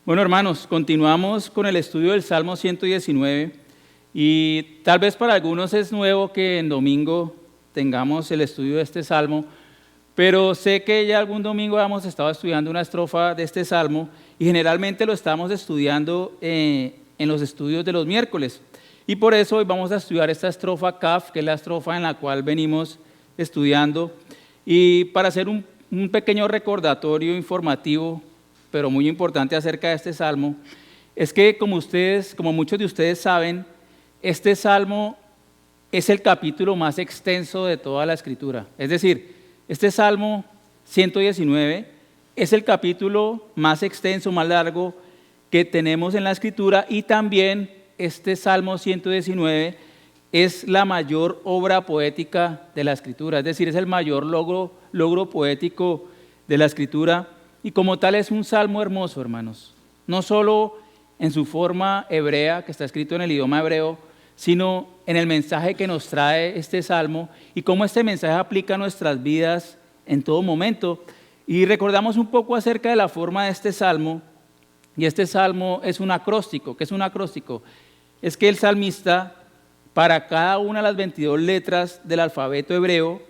Bueno, hermanos, continuamos con el estudio del Salmo 119 y tal vez para algunos es nuevo que en domingo tengamos el estudio de este Salmo, pero sé que ya algún domingo hemos estado estudiando una estrofa de este Salmo y generalmente lo estamos estudiando en los estudios de los miércoles. Y por eso hoy vamos a estudiar esta estrofa Kaf, que es la estrofa en la cual venimos estudiando. Y para hacer un pequeño recordatorio informativo, pero muy importante acerca de este salmo, es que como muchos de ustedes saben, este salmo es el capítulo más extenso de toda la Escritura. Es decir, este salmo 119 es el capítulo más extenso, más largo que tenemos en la Escritura, y también este salmo 119 es la mayor obra poética de la Escritura, es decir, es el mayor logro poético de la Escritura. Y como tal es un salmo hermoso, hermanos, no solo en su forma hebrea, que está escrito en el idioma hebreo, sino en el mensaje que nos trae este salmo y cómo este mensaje aplica a nuestras vidas en todo momento. Y recordamos un poco acerca de la forma de este salmo, y este salmo es un acróstico. ¿Qué es un acróstico? Es que el salmista, para cada una de las 22 letras del alfabeto hebreo,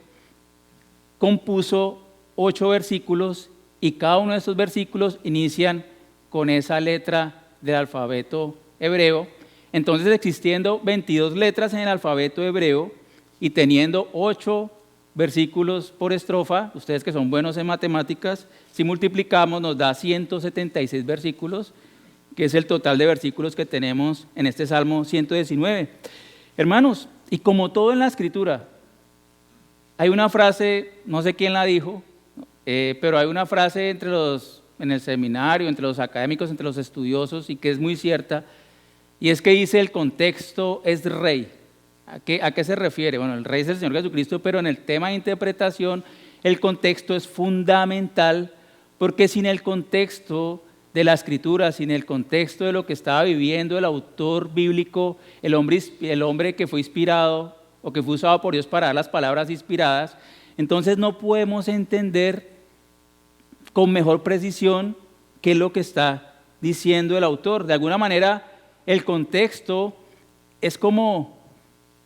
compuso 8 versículos, y cada uno de estos versículos inician con esa letra del alfabeto hebreo. Entonces, existiendo 22 letras en el alfabeto hebreo y teniendo 8 versículos por estrofa, ustedes que son buenos en matemáticas, si multiplicamos nos da 176 versículos, que es el total de versículos que tenemos en este Salmo 119. Hermanos, y como todo en la Escritura, hay una frase, no sé quién la dijo, pero hay una frase en el seminario, entre los académicos, entre los estudiosos, y que es muy cierta, y es que dice: el contexto es rey. ¿A qué se refiere? Bueno, el rey es el Señor Jesucristo, pero en el tema de interpretación, el contexto es fundamental, porque sin el contexto de la Escritura, sin el contexto de lo que estaba viviendo el autor bíblico, el hombre que fue inspirado o que fue usado por Dios para dar las palabras inspiradas, entonces no podemos entender con mejor precisión qué es lo que está diciendo el autor. De alguna manera, el contexto es como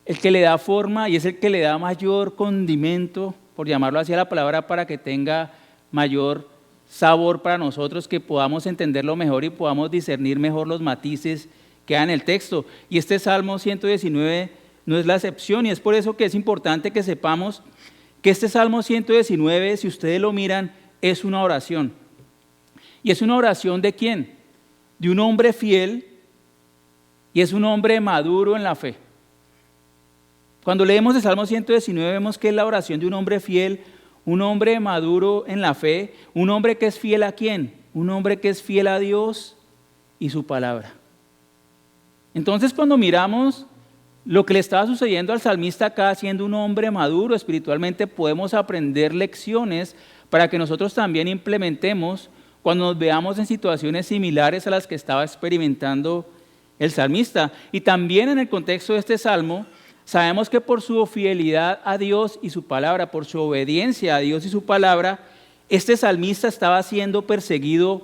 el que le da forma y es el que le da mayor condimento, por llamarlo así a la palabra, para que tenga mayor sabor para nosotros, que podamos entenderlo mejor y podamos discernir mejor los matices que hay en el texto. Y este Salmo 119 no es la excepción, y es por eso que es importante que sepamos que este Salmo 119, si ustedes lo miran, es una oración. ¿Y es una oración de quién? De un hombre fiel, y es un hombre maduro en la fe. Cuando leemos el Salmo 119 vemos que es la oración de un hombre fiel, un hombre maduro en la fe, un hombre que es fiel ¿a quién? Un hombre que es fiel a Dios y su palabra. Entonces, cuando miramos lo que le estaba sucediendo al salmista acá, siendo un hombre maduro espiritualmente, podemos aprender lecciones para que nosotros también implementemos cuando nos veamos en situaciones similares a las que estaba experimentando el salmista. Y también en el contexto de este salmo, sabemos que por su fidelidad a Dios y su palabra, por su obediencia a Dios y su palabra, este salmista estaba siendo perseguido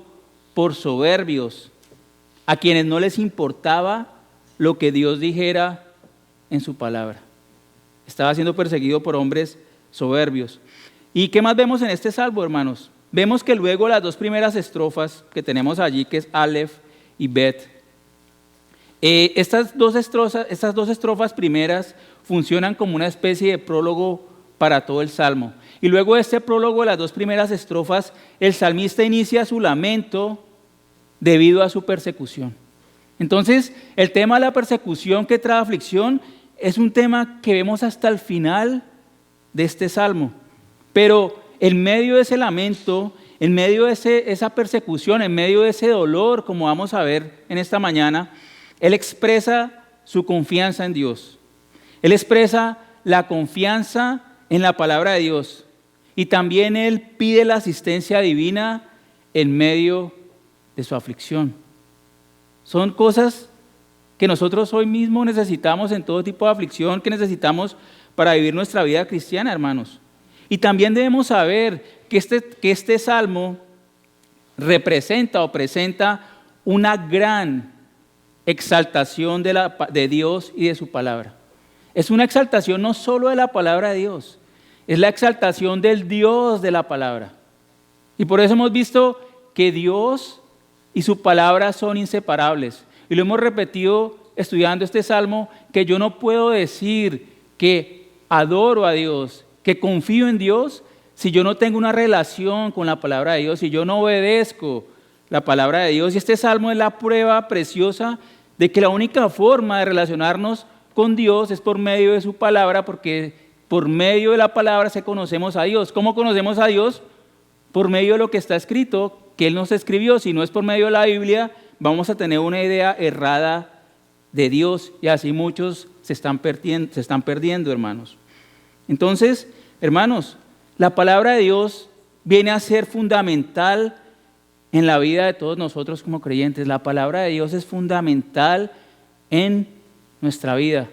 por soberbios, a quienes no les importaba lo que Dios dijera en su palabra. Estaba siendo perseguido por hombres soberbios. ¿Y qué más vemos en este salmo, hermanos? Vemos que luego las 2 primeras estrofas que tenemos allí, que es Aleph y Bet, estas dos estrofas primeras funcionan como una especie de prólogo para todo el salmo. Y luego de este prólogo de las 2 primeras estrofas, el salmista inicia su lamento debido a su persecución. Entonces, el tema de la persecución que trae aflicción es un tema que vemos hasta el final de este salmo. Pero en medio de ese lamento, en medio de esa persecución, en medio de ese dolor, como vamos a ver en esta mañana, él expresa su confianza en Dios. Él expresa la confianza en la palabra de Dios. Y también él pide la asistencia divina en medio de su aflicción. Son cosas que nosotros hoy mismo necesitamos en todo tipo de aflicción, que necesitamos para vivir nuestra vida cristiana, hermanos. Y también debemos saber que este salmo representa o presenta una gran exaltación de Dios y de su palabra. Es una exaltación no solo de la palabra de Dios, es la exaltación del Dios de la palabra. Y por eso hemos visto que Dios y su palabra son inseparables. Y lo hemos repetido estudiando este salmo, que yo no puedo decir que adoro a Dios, que confío en Dios, si yo no tengo una relación con la palabra de Dios, si yo no obedezco la palabra de Dios. Y este salmo es la prueba preciosa de que la única forma de relacionarnos con Dios es por medio de su palabra, porque por medio de la palabra se conocemos a Dios. ¿Cómo conocemos a Dios? Por medio de lo que está escrito, que Él nos escribió. Si no es por medio de la Biblia, vamos a tener una idea errada de Dios, y así muchos se están perdiendo, hermanos. Entonces, hermanos, la palabra de Dios viene a ser fundamental en la vida de todos nosotros como creyentes. La palabra de Dios es fundamental en nuestra vida.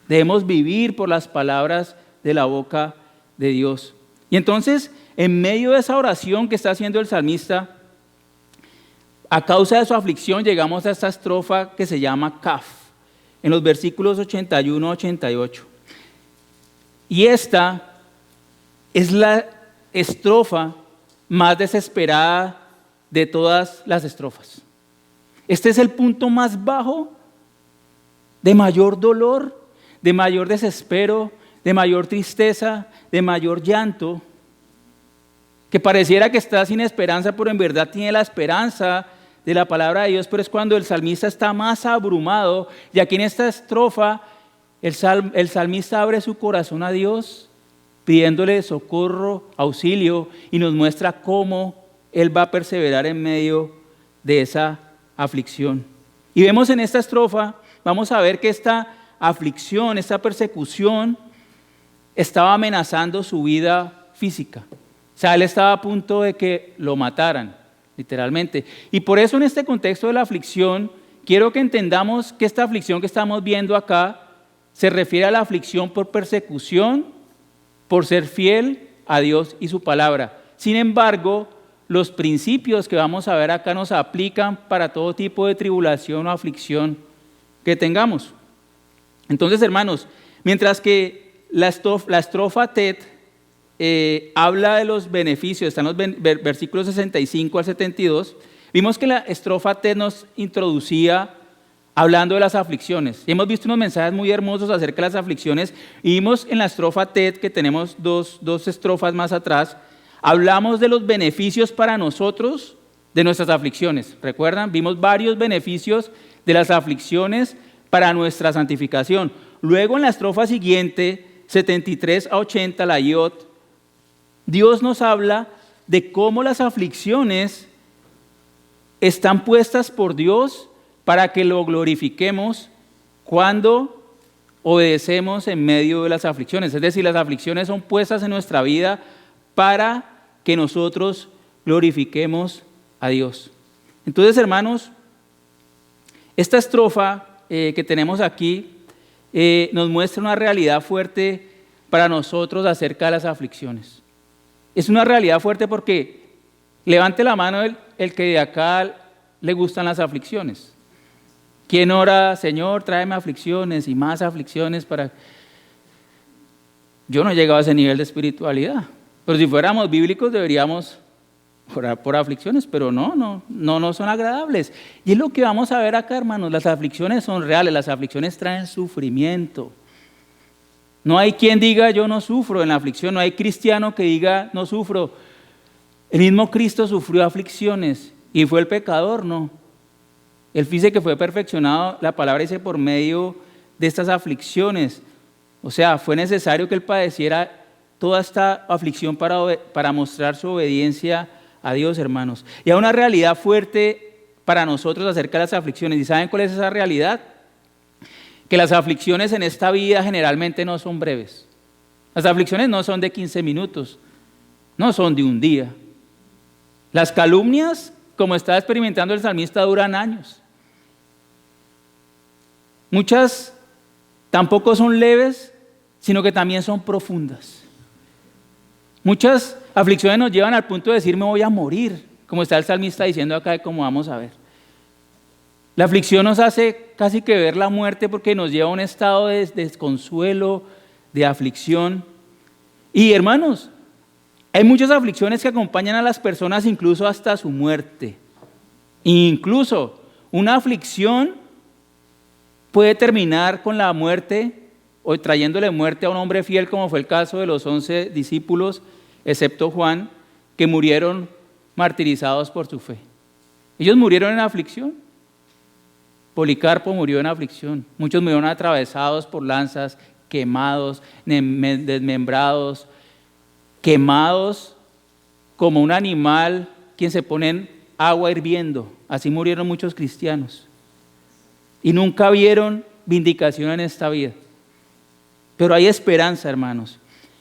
Debemos vivir por las palabras de la boca de Dios. Y entonces, en medio de esa oración que está haciendo el salmista, a causa de su aflicción llegamos a esta estrofa que se llama Kaf, en los versículos 81-88. Y esta es la estrofa más desesperada de todas las estrofas. Este es el punto más bajo, de mayor dolor, de mayor desespero, de mayor tristeza, de mayor llanto, que pareciera que está sin esperanza, pero en verdad tiene la esperanza de la palabra de Dios. Pero es cuando el salmista está más abrumado, y aquí en esta estrofa el salmista abre su corazón a Dios, pidiéndole socorro, auxilio, y nos muestra cómo él va a perseverar en medio de esa aflicción. Y vemos en esta estrofa, vamos a ver que esta aflicción, esta persecución, estaba amenazando su vida física. O sea, él estaba a punto de que lo mataran, literalmente. Y por eso en este contexto de la aflicción, quiero que entendamos que esta aflicción que estamos viendo acá se refiere a la aflicción por persecución, por ser fiel a Dios y su palabra. Sin embargo, los principios que vamos a ver acá nos aplican para todo tipo de tribulación o aflicción que tengamos. Entonces, hermanos, mientras que la estrofa Tet habla de los beneficios, están los versículos 65 al 72, vimos que la estrofa Tet nos introducía hablando de las aflicciones. Y hemos visto unos mensajes muy hermosos acerca de las aflicciones, y vimos en la estrofa Tet, que tenemos dos estrofas más atrás, hablamos de los beneficios para nosotros de nuestras aflicciones. ¿Recuerdan? Vimos varios beneficios de las aflicciones para nuestra santificación. Luego en la estrofa siguiente, 73 a 80, la Yod, Dios nos habla de cómo las aflicciones están puestas por Dios para que lo glorifiquemos cuando obedecemos en medio de las aflicciones. Es decir, las aflicciones son puestas en nuestra vida para que nosotros glorifiquemos a Dios. Entonces, hermanos, esta estrofa que tenemos aquí nos muestra una realidad fuerte para nosotros acerca de las aflicciones. Es una realidad fuerte porque levante la mano el que de acá le gustan las aflicciones. ¿Quién ora, Señor, tráeme aflicciones y más aflicciones para...? Yo no he llegado a ese nivel de espiritualidad. Pero si fuéramos bíblicos deberíamos orar por aflicciones, pero no son agradables. Y es lo que vamos a ver acá, hermanos. Las aflicciones son reales, las aflicciones traen sufrimiento. No hay quien diga yo no sufro en la aflicción, no hay cristiano que diga no sufro. El mismo Cristo sufrió aflicciones y fue el pecador, no. Él dice que fue perfeccionado, la palabra dice, por medio de estas aflicciones. O sea, fue necesario que él padeciera toda esta aflicción para mostrar su obediencia a Dios, hermanos. Y hay una realidad fuerte para nosotros acerca de las aflicciones. ¿Y saben cuál es esa realidad? Que las aflicciones en esta vida generalmente no son breves. Las aflicciones no son de 15 minutos, no son de un día. Las calumnias, como está experimentando el salmista, duran años. Muchas tampoco son leves, sino que también son profundas. Muchas aflicciones nos llevan al punto de decir me voy a morir, como está el salmista diciendo acá, como vamos a ver. La aflicción nos hace casi que ver la muerte porque nos lleva a un estado de desconsuelo, de aflicción. Y hermanos, hay muchas aflicciones que acompañan a las personas incluso hasta su muerte. Incluso una aflicción puede terminar con la muerte o trayéndole muerte a un hombre fiel, como fue el caso de los 11 discípulos, excepto Juan, que murieron martirizados por su fe. Ellos murieron en aflicción. Policarpo murió en aflicción. Muchos murieron atravesados por lanzas, quemados, desmembrados, quemados como un animal quien se pone en agua hirviendo. Así murieron muchos cristianos. Y nunca vieron vindicación en esta vida. Pero hay esperanza, hermanos.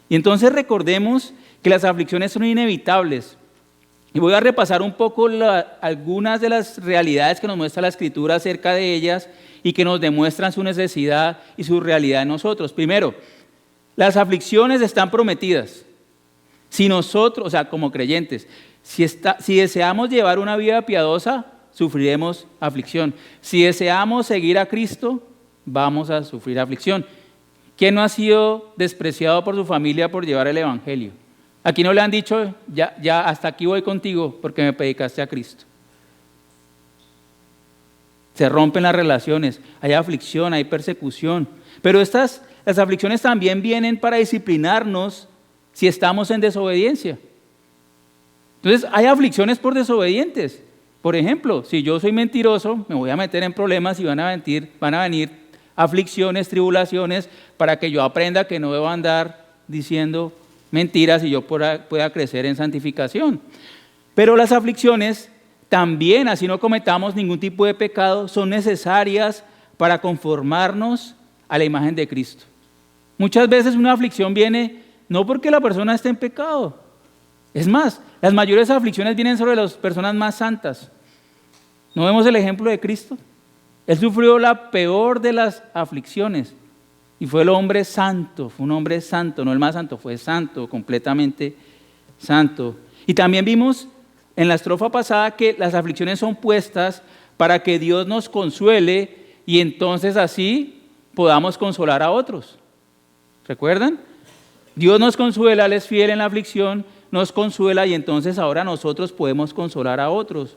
Y entonces recordemos que las aflicciones son inevitables. Y voy a repasar un poco algunas de las realidades que nos muestra la Escritura acerca de ellas y que nos demuestran su necesidad y su realidad en nosotros. Primero, las aflicciones están prometidas. Si nosotros, o sea, como creyentes, si deseamos llevar una vida piadosa, sufriremos aflicción. Si deseamos seguir a Cristo, vamos a sufrir aflicción. ¿Quién no ha sido despreciado por su familia por llevar el Evangelio? Aquí no le han dicho, ya hasta aquí voy contigo porque me predicaste a Cristo. Se rompen las relaciones, hay aflicción, hay persecución. Pero las aflicciones también vienen para disciplinarnos si estamos en desobediencia. Entonces, hay aflicciones por desobedientes. Por ejemplo, si yo soy mentiroso, me voy a meter en problemas y van a venir aflicciones, tribulaciones, para que yo aprenda que no debo andar diciendo mentiras y yo pueda crecer en santificación. Pero las aflicciones también, así no cometamos ningún tipo de pecado, son necesarias para conformarnos a la imagen de Cristo. Muchas veces una aflicción viene no porque la persona esté en pecado. Es más, las mayores aflicciones vienen sobre las personas más santas. ¿No vemos el ejemplo de Cristo? Él sufrió la peor de las aflicciones y fue el hombre santo, fue un hombre santo, no el más santo, fue santo, completamente santo. Y también vimos en la estrofa pasada que las aflicciones son puestas para que Dios nos consuele y entonces así podamos consolar a otros. ¿Recuerdan? Dios nos consuela, Él es fiel en la aflicción, nos consuela y entonces ahora nosotros podemos consolar a otros.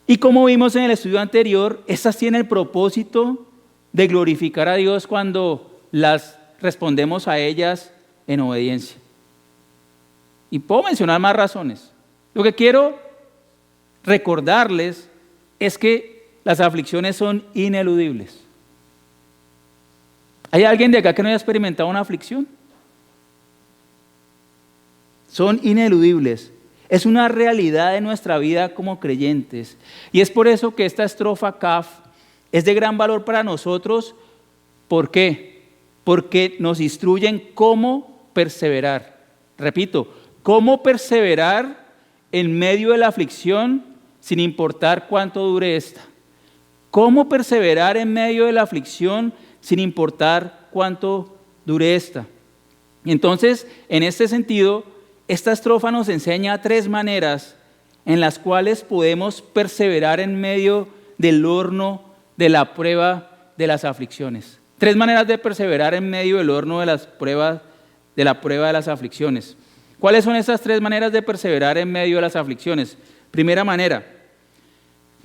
Y como vimos en el estudio anterior, estas tienen el propósito de glorificar a Dios cuando las respondemos a ellas en obediencia. Y puedo mencionar más razones. Lo que quiero recordarles es que las aflicciones son ineludibles. ¿Hay alguien de acá que no haya experimentado una aflicción? Son ineludibles. Es una realidad de nuestra vida como creyentes. Y es por eso que esta estrofa Kaf es de gran valor para nosotros. ¿Por qué? Porque nos instruyen cómo perseverar. Repito, cómo perseverar en medio de la aflicción sin importar cuánto dure esta. Cómo perseverar en medio de la aflicción sin importar cuánto dure esta. Entonces, en este sentido, esta estrofa nos enseña 3 maneras en las cuales podemos perseverar en medio del horno de la prueba de las aflicciones. 3 maneras de perseverar en medio del horno de la prueba de las aflicciones. ¿Cuáles son esas 3 maneras de perseverar en medio de las aflicciones? Primera manera,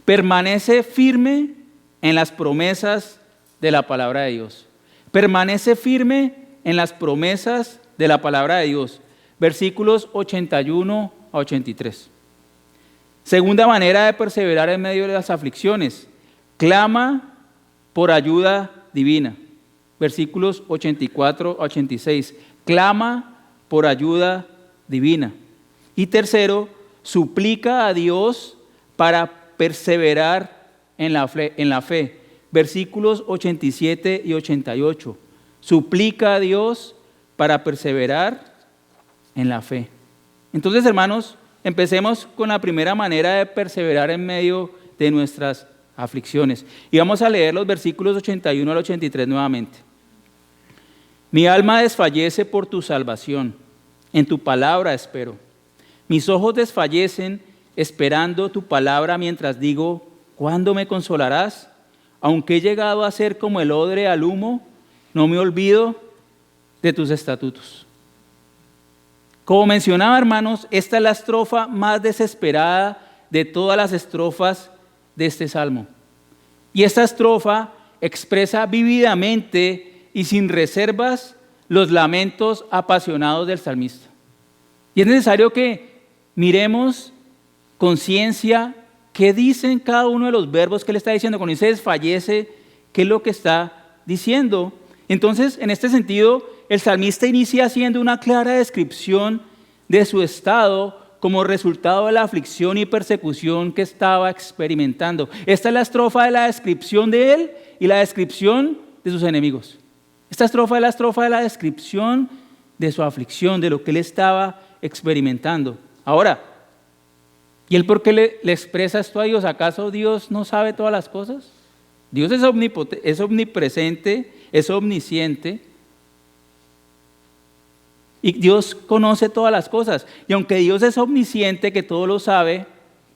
permanece firme en las promesas de la palabra de Dios. Permanece firme en las promesas de la palabra de Dios. Versículos 81 a 83. Segunda manera de perseverar en medio de las aflicciones, clama por ayuda divina. Versículos 84 a 86. Clama por ayuda divina. Y tercero, suplica a Dios para perseverar en la fe. Versículos 87 y 88. Suplica a Dios para perseverar en la fe. Entonces, hermanos, empecemos con la primera manera de perseverar en medio de nuestras aflicciones. Y vamos a leer los versículos 81 al 83 nuevamente. Mi alma desfallece por tu salvación, en tu palabra espero. Mis ojos desfallecen esperando tu palabra mientras digo, ¿cuándo me consolarás? Aunque he llegado a ser como el odre al humo, no me olvido de tus estatutos. Como mencionaba, hermanos, esta es la estrofa más desesperada de todas las estrofas de este salmo. Y esta estrofa expresa vívidamente y sin reservas los lamentos apasionados del salmista. Y es necesario que miremos con ciencia qué dicen cada uno de los verbos que él está diciendo. Cuando dice desfallece, ¿qué es lo que está diciendo? Entonces, en este sentido, el salmista inicia haciendo una clara descripción de su estado como resultado de la aflicción y persecución que estaba experimentando. Esta es la estrofa de la descripción de él y la descripción de sus enemigos. Esta estrofa es la estrofa de la descripción de su aflicción, de lo que él estaba experimentando. Ahora, ¿y él por qué le expresa esto a Dios? ¿Acaso Dios no sabe todas las cosas? Dios es omnipresente, es omnisciente. Y Dios conoce todas las cosas. Y aunque Dios es omnisciente, que todo lo sabe,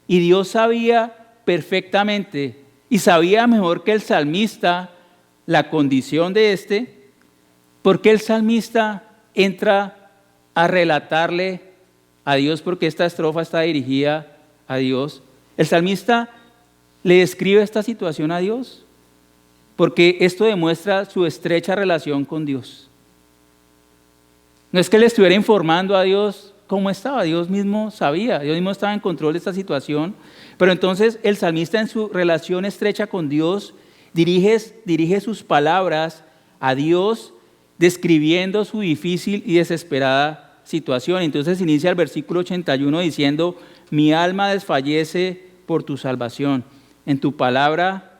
y Dios sabía perfectamente y sabía mejor que el salmista la condición de este, ¿por qué el salmista entra a relatarle a Dios? Porque esta estrofa está dirigida a Dios. El salmista le describe esta situación a Dios porque esto demuestra su estrecha relación con Dios. No es que le estuviera informando a Dios cómo estaba, Dios mismo sabía, Dios mismo estaba en control de esta situación, pero entonces el salmista en su relación estrecha con Dios dirige sus palabras a Dios describiendo su difícil y desesperada situación. Entonces inicia el versículo 81 diciendo: mi alma desfallece por tu salvación, en tu palabra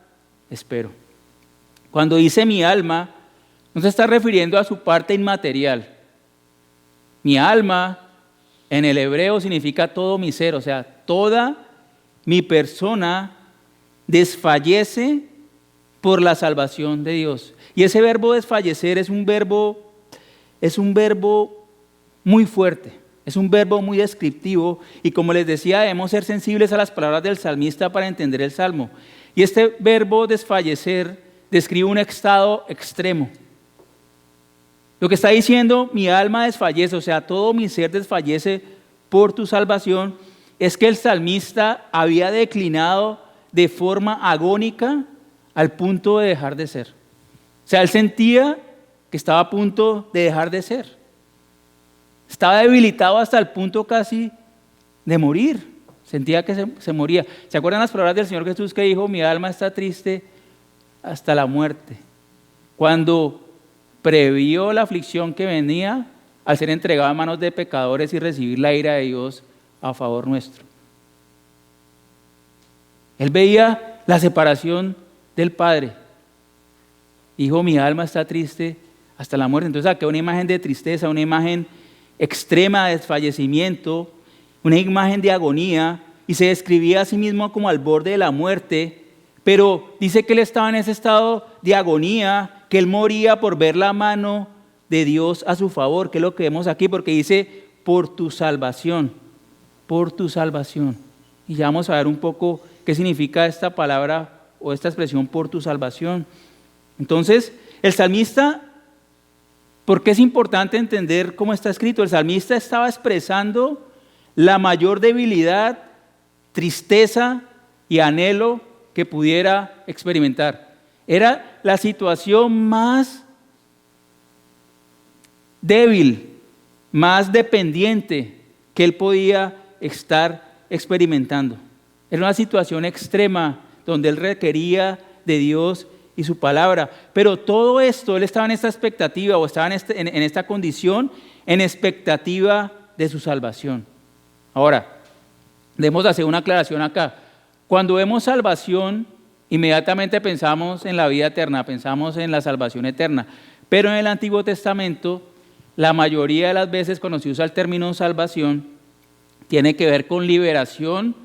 espero. Cuando dice mi alma, no se está refiriendo a su parte inmaterial. Mi alma en el hebreo significa todo mi ser, o sea, toda mi persona desfallece por la salvación de Dios. Y ese verbo desfallecer es un verbo muy fuerte, es un verbo muy descriptivo y como les decía, debemos ser sensibles a las palabras del salmista para entender el salmo. Y este verbo desfallecer describe un estado extremo. Lo que está diciendo, mi alma desfallece, o sea, todo mi ser desfallece por tu salvación, es que el salmista había declinado de forma agónica al punto de dejar de ser. O sea, él sentía que estaba a punto de dejar de ser. Estaba debilitado hasta el punto casi de morir. Sentía que se moría. ¿Se acuerdan las palabras del Señor Jesús que dijo, mi alma está triste hasta la muerte? Cuando previó la aflicción que venía al ser entregado a manos de pecadores y recibir la ira de Dios a favor nuestro. Él veía la separación del Padre. Dijo, mi alma está triste hasta la muerte. Entonces acá una imagen de tristeza, una imagen extrema de desfallecimiento, una imagen de agonía, y se describía a sí mismo como al borde de la muerte, pero dice que él estaba en ese estado de agonía, que él moría por ver la mano de Dios a su favor, que es lo que vemos aquí, porque dice, por tu salvación, por tu salvación. Y ya vamos a ver un poco qué significa esta palabra o esta expresión, por tu salvación. Entonces, el salmista, ¿por qué es importante entender cómo está escrito? El salmista estaba expresando la mayor debilidad, tristeza y anhelo que pudiera experimentar. Era la situación más débil, más dependiente que él podía estar experimentando. Era una situación extrema donde él requería de Dios y su palabra. Pero todo esto, él estaba en esta expectativa o estaba en esta condición, en expectativa de su salvación. Ahora, debemos hacer una aclaración acá. Cuando vemos salvación, inmediatamente pensamos en la vida eterna, pensamos en la salvación eterna. Pero en el Antiguo Testamento, la mayoría de las veces cuando se usa el término salvación, tiene que ver con liberación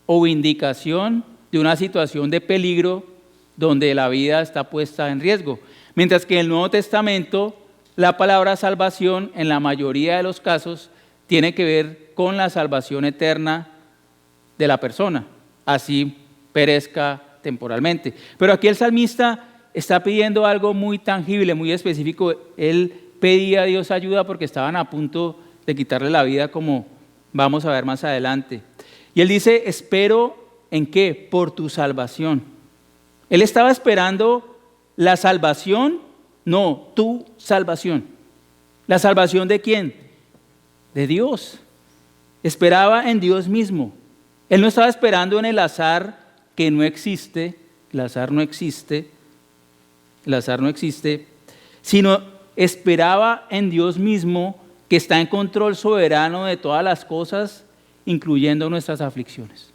o vindicación de una situación de peligro donde la vida está puesta en riesgo. Mientras que en el Nuevo Testamento, la palabra salvación, en la mayoría de los casos, tiene que ver con la salvación eterna de la persona. Así perezca temporalmente. Pero aquí el salmista está pidiendo algo muy tangible, muy específico. Él pedía a Dios ayuda porque estaban a punto de quitarle la vida, como vamos a ver más adelante. Y él dice, espero ¿en qué? Por tu salvación. Él estaba esperando la salvación, no, tu salvación. ¿La salvación de quién? De Dios. Esperaba en Dios mismo. Él no estaba esperando en el azar que no existe, el azar no existe, sino esperaba en Dios mismo, que está en control soberano de todas las cosas, incluyendo nuestras aflicciones.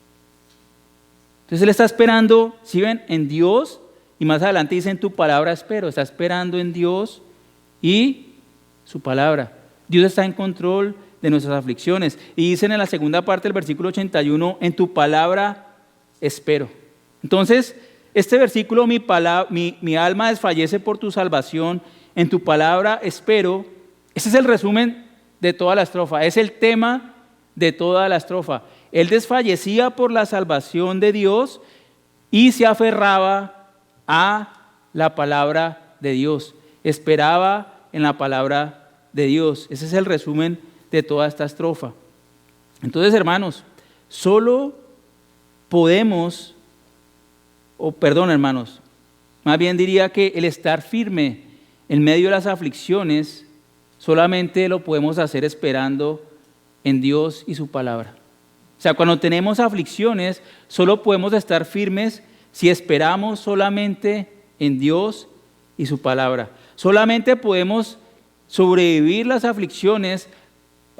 Entonces él está esperando, ¿sí ven? En Dios, y más adelante dice en tu palabra espero, está esperando en Dios y su palabra. Dios está en control de nuestras aflicciones. Y dicen en la segunda parte del versículo 81, en tu palabra espero. Entonces, este versículo, mi alma desfallece por tu salvación, en tu palabra espero, ese es el resumen de toda la estrofa, es el tema de toda la estrofa. Él desfallecía por la salvación de Dios y se aferraba a la palabra de Dios. Esperaba en la palabra de Dios. Ese es el resumen de toda esta estrofa. Entonces, hermanos, hermanos, más bien diría que el estar firme en medio de las aflicciones solamente lo podemos hacer esperando en Dios y su palabra. O sea, cuando tenemos aflicciones, solo podemos estar firmes si esperamos solamente en Dios y su palabra. Solamente podemos sobrevivir las aflicciones,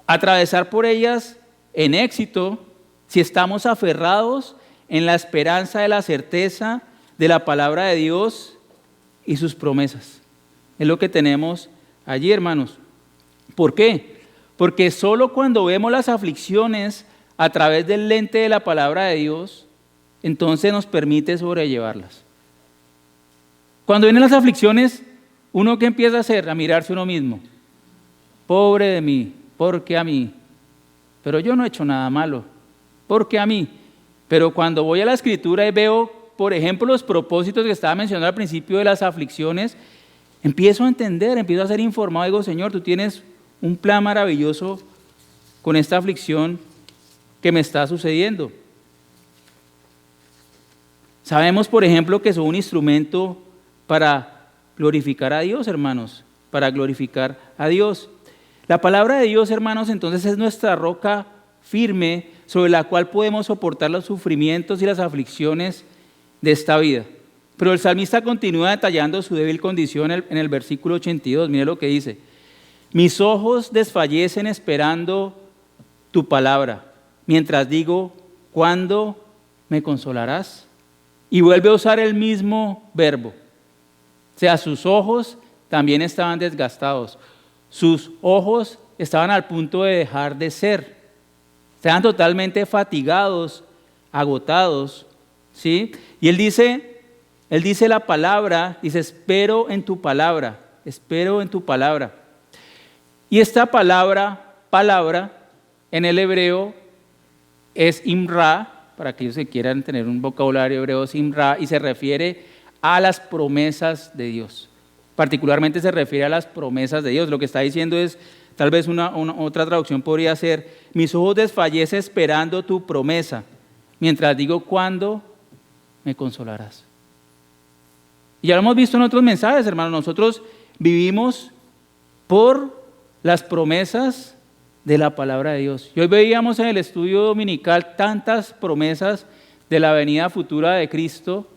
atravesar por ellas en éxito, si estamos aferrados en la esperanza de la certeza de la palabra de Dios y sus promesas. Es lo que tenemos allí, hermanos. ¿Por qué? Porque solo cuando vemos las aflicciones a través del lente de la palabra de Dios, entonces nos permite sobrellevarlas. Cuando vienen las aflicciones, ¿uno qué empieza a hacer? A mirarse uno mismo. Pobre de mí, ¿por qué a mí? Pero yo no he hecho nada malo, ¿por qué a mí? Pero cuando voy a la Escritura y veo, por ejemplo, los propósitos que estaba mencionando al principio de las aflicciones, empiezo a entender, empiezo a ser informado, digo, Señor, tú tienes un plan maravilloso con esta aflicción que me está sucediendo. Sabemos, por ejemplo, que son un instrumento para glorificar a Dios, hermanos, para glorificar a Dios. La palabra de Dios, hermanos, entonces es nuestra roca firme sobre la cual podemos soportar los sufrimientos y las aflicciones de esta vida. Pero el salmista continúa detallando su débil condición en el versículo 82. Mire lo que dice: mis ojos desfallecen esperando tu palabra, mientras digo, ¿cuándo me consolarás? Y vuelve a usar el mismo verbo. O sea, sus ojos también estaban desgastados. Sus ojos estaban al punto de dejar de ser. Estaban totalmente fatigados, agotados, ¿sí? Y él dice la palabra, dice, espero en tu palabra, espero en tu palabra. Y esta palabra, en el hebreo es imra, para aquellos que quieran tener un vocabulario hebreo, es imra, y se refiere a las promesas de Dios. Particularmente se refiere a las promesas de Dios. Lo que está diciendo es, tal vez otra traducción podría ser, mis ojos desfallecen esperando tu promesa, mientras digo, ¿cuándo me consolarás? Y ya lo hemos visto en otros mensajes, hermanos. Nosotros vivimos por las promesas de la palabra de Dios. Y hoy veíamos en el estudio dominical tantas promesas de la venida futura de Cristo,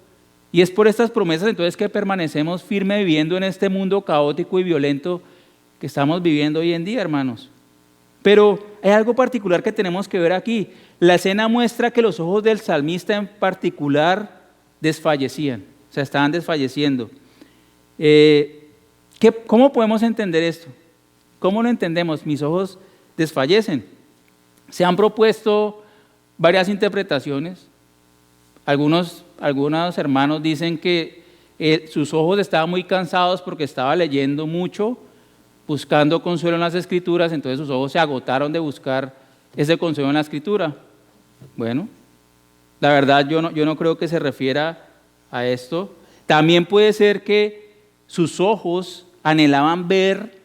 y es por estas promesas entonces que permanecemos firmes viviendo en este mundo caótico y violento que estamos viviendo hoy en día, hermanos. Pero hay algo particular que tenemos que ver aquí. La escena muestra que los ojos del salmista en particular desfallecían, o sea, estaban desfalleciendo. ¿Cómo podemos entender esto? ¿Cómo lo entendemos? Mis ojos desfallecen. Se han propuesto varias interpretaciones. Algunos hermanos dicen que sus ojos estaban muy cansados porque estaba leyendo mucho, buscando consuelo en las Escrituras, entonces sus ojos se agotaron de buscar ese consuelo en la Escritura. Bueno, La verdad, yo no creo que se refiera a esto. También puede ser que sus ojos anhelaban ver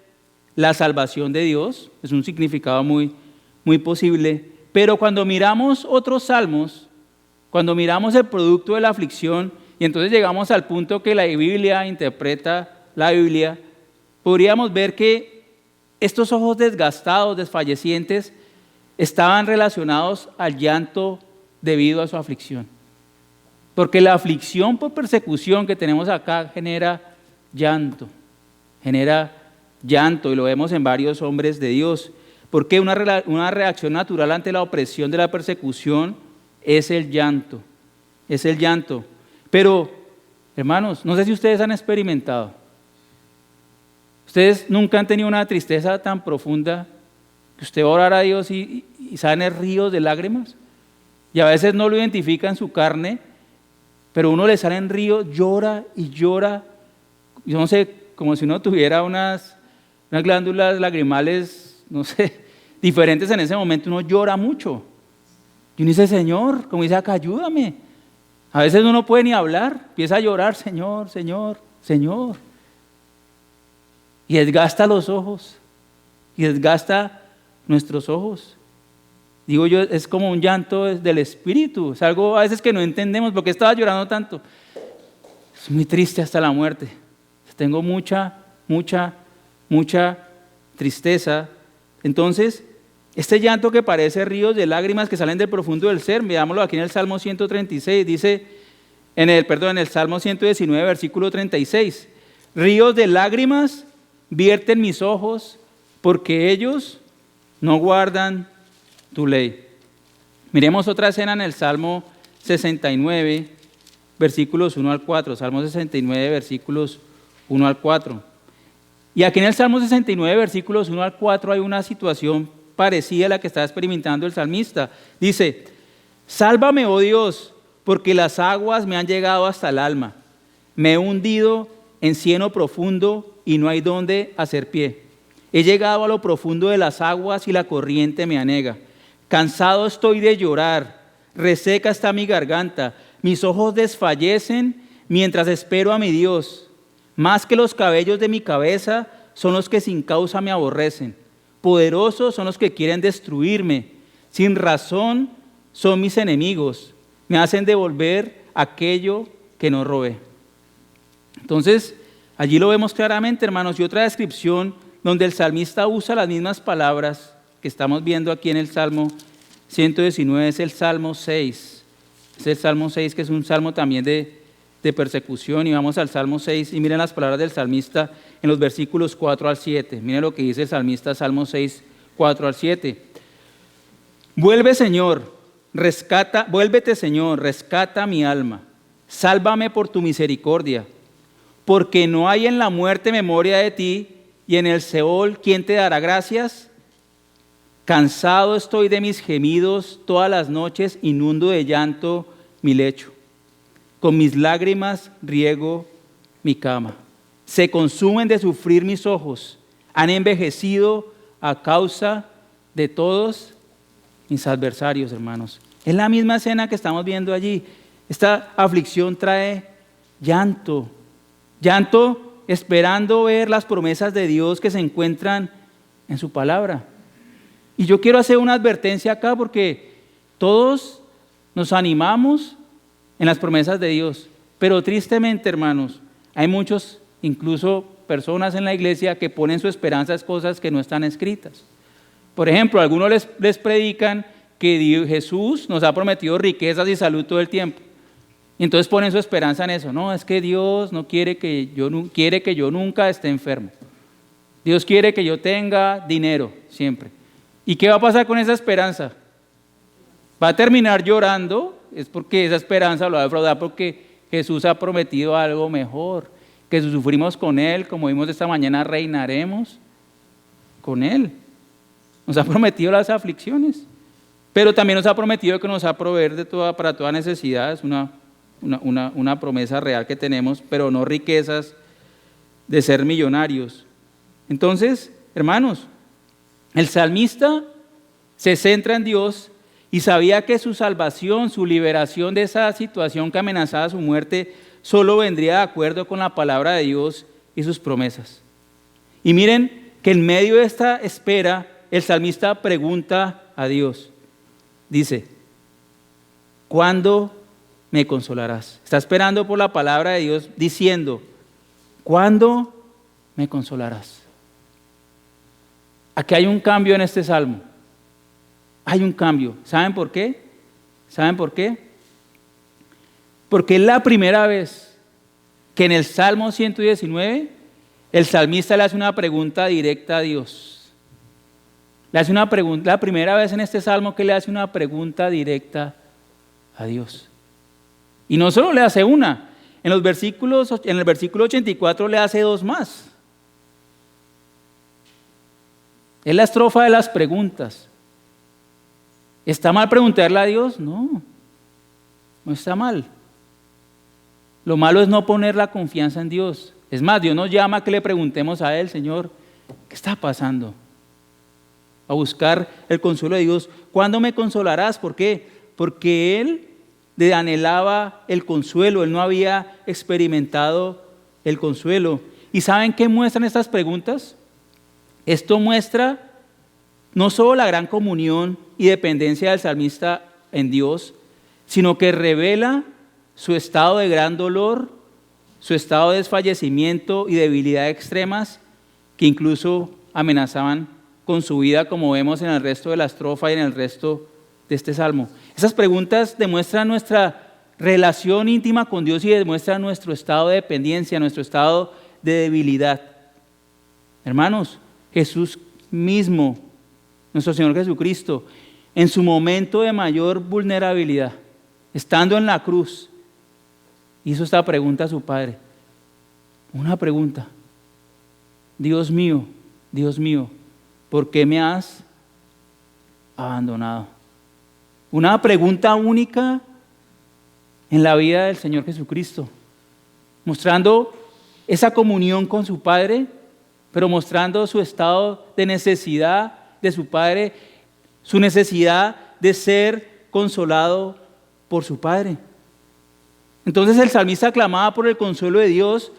la salvación de Dios. Es un significado muy, muy posible. Pero cuando miramos otros salmos, cuando miramos el producto de la aflicción, y entonces llegamos al punto que la Biblia interpreta la Biblia, podríamos ver que estos ojos desgastados, desfallecientes, estaban relacionados al llanto debido a su aflicción. Porque la aflicción por persecución que tenemos acá genera llanto, y lo vemos en varios hombres de Dios. Porque una reacción natural ante la opresión de la persecución es el llanto, Pero, hermanos, no sé si ustedes han experimentado. Ustedes nunca han tenido una tristeza tan profunda que usted va a orar a Dios y salen ríos de lágrimas. Y a veces no lo identifica en su carne, pero uno le sale en ríos, llora y llora. Yo no sé, como si uno tuviera unas glándulas lagrimales, no sé, diferentes en ese momento. Uno llora mucho. Y uno dice, Señor, como dice acá, ayúdame. A veces uno no puede ni hablar, empieza a llorar, Señor, Señor, Señor. Y desgasta los ojos, y desgasta nuestros ojos. Digo yo, es como un llanto del espíritu, es algo a veces que no entendemos. ¿Por qué estaba llorando tanto? Es muy triste hasta la muerte. Tengo mucha tristeza. Entonces, este llanto que parece ríos de lágrimas que salen del profundo del ser, veámoslo aquí en el Salmo 136, dice, en el Salmo 119, versículo 36, ríos de lágrimas vierten mis ojos, porque ellos no guardan tu ley. Miremos otra escena en el Salmo 69, versículos 1 al 4, Salmo 69, versículos 1 al 4. Y aquí en el Salmo 69, versículos 1 al 4, hay una situación parecida a la que está experimentando el salmista. Dice, sálvame, oh Dios, porque las aguas me han llegado hasta el alma. Me he hundido en cieno profundo y no hay dónde hacer pie. He llegado a lo profundo de las aguas y la corriente me anega. Cansado estoy de llorar, reseca está mi garganta. Mis ojos desfallecen mientras espero a mi Dios. Más que los cabellos de mi cabeza son los que sin causa me aborrecen. Poderosos son los que quieren destruirme. Sin razón son mis enemigos. Me hacen devolver aquello que no robé. Entonces, allí lo vemos claramente, hermanos. Y otra descripción donde el salmista usa las mismas palabras que estamos viendo aquí en el Salmo 119 es el Salmo 6. Es el Salmo 6, que es un salmo también de persecución. Y vamos al Salmo 6 y miren las palabras del salmista en los versículos 4 al 7. Miren lo que dice el salmista, Salmo 6, 4 al 7. Vuélvete, Señor, rescata mi alma. Sálvame por tu misericordia, porque no hay en la muerte memoria de ti, y en el Seol, ¿quién te dará gracias? Cansado estoy de mis gemidos, todas las noches inundo de llanto mi lecho. Con mis lágrimas riego mi cama. Se consumen de sufrir mis ojos, han envejecido a causa de todos mis adversarios, hermanos. Es la misma escena que estamos viendo allí. Esta aflicción trae llanto esperando ver las promesas de Dios que se encuentran en su palabra. Y yo quiero hacer una advertencia acá porque todos nos animamos en las promesas de Dios, pero tristemente, hermanos, hay muchos, incluso personas en la iglesia, que ponen su esperanza en cosas que no están escritas. Por ejemplo, algunos les predican que Jesús nos ha prometido riquezas y salud todo el tiempo. Y entonces ponen su esperanza en eso. No, es que Dios no quiere que yo nunca esté enfermo. Dios quiere que yo tenga dinero siempre. ¿Y qué va a pasar con esa esperanza? Va a terminar llorando, es porque esa esperanza lo va a defraudar, porque Jesús ha prometido algo mejor, que si sufrimos con Él, como vimos esta mañana, reinaremos con Él. Nos ha prometido las aflicciones, pero también nos ha prometido que nos va a proveer para toda necesidad. Es una promesa real que tenemos, pero no riquezas de ser millonarios. Entonces, hermanos, el salmista se centra en Dios y sabía que su salvación, su liberación de esa situación que amenazaba su muerte, solo vendría de acuerdo con la palabra de Dios y sus promesas. Y miren que en medio de esta espera, el salmista pregunta a Dios. Dice, ¿cuándo me consolarás? Está esperando por la palabra de Dios diciendo, ¿cuándo me consolarás? Aquí hay un cambio en este salmo. Hay un cambio. ¿Saben por qué? ¿Saben por qué? Porque es la primera vez que en el Salmo 119 el salmista le hace una pregunta directa a Dios. Le hace una pregunta, la primera vez en este salmo que le hace una pregunta directa a Dios. Y no solo le hace una, en el versículo 84 le hace dos más. Es la estrofa de las preguntas. ¿Está mal preguntarle a Dios? No, no está mal. Lo malo es no poner la confianza en Dios. Es más, Dios nos llama a que le preguntemos a Él, Señor, ¿qué está pasando? A buscar el consuelo de Dios. ¿Cuándo me consolarás? ¿Por qué? Porque Él le anhelaba el consuelo, Él no había experimentado el consuelo. ¿Y saben qué muestran estas preguntas? Esto muestra no solo la gran comunión y dependencia del salmista en Dios, sino que revela su estado de gran dolor, su estado de desfallecimiento y debilidad extremas que incluso amenazaban con su vida, como vemos en el resto de la estrofa y en el resto de este salmo. Esas preguntas demuestran nuestra relación íntima con Dios y demuestran nuestro estado de dependencia, nuestro estado de debilidad. Hermanos, Jesús mismo, nuestro Señor Jesucristo, en su momento de mayor vulnerabilidad, estando en la cruz, hizo esta pregunta a su Padre. Una pregunta. Dios mío, ¿por qué me has abandonado? Una pregunta única en la vida del Señor Jesucristo, mostrando esa comunión con su Padre, pero mostrando su estado de necesidad de su Padre, su necesidad de ser consolado por su Padre. Entonces el salmista clamaba por el consuelo de Dios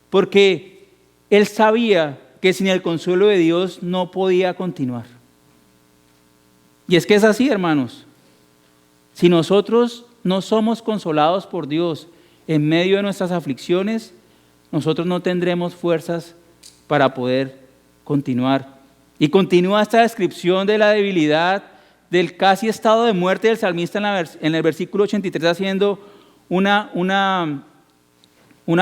porque él sabía que sin el consuelo de Dios no podía continuar. Y es que es así, hermanos. Si nosotros no somos consolados por Dios en medio de nuestras aflicciones, nosotros no tendremos fuerzas para poder continuar. Y continúa esta descripción de la debilidad, del casi estado de muerte del salmista en el versículo 83, haciendo una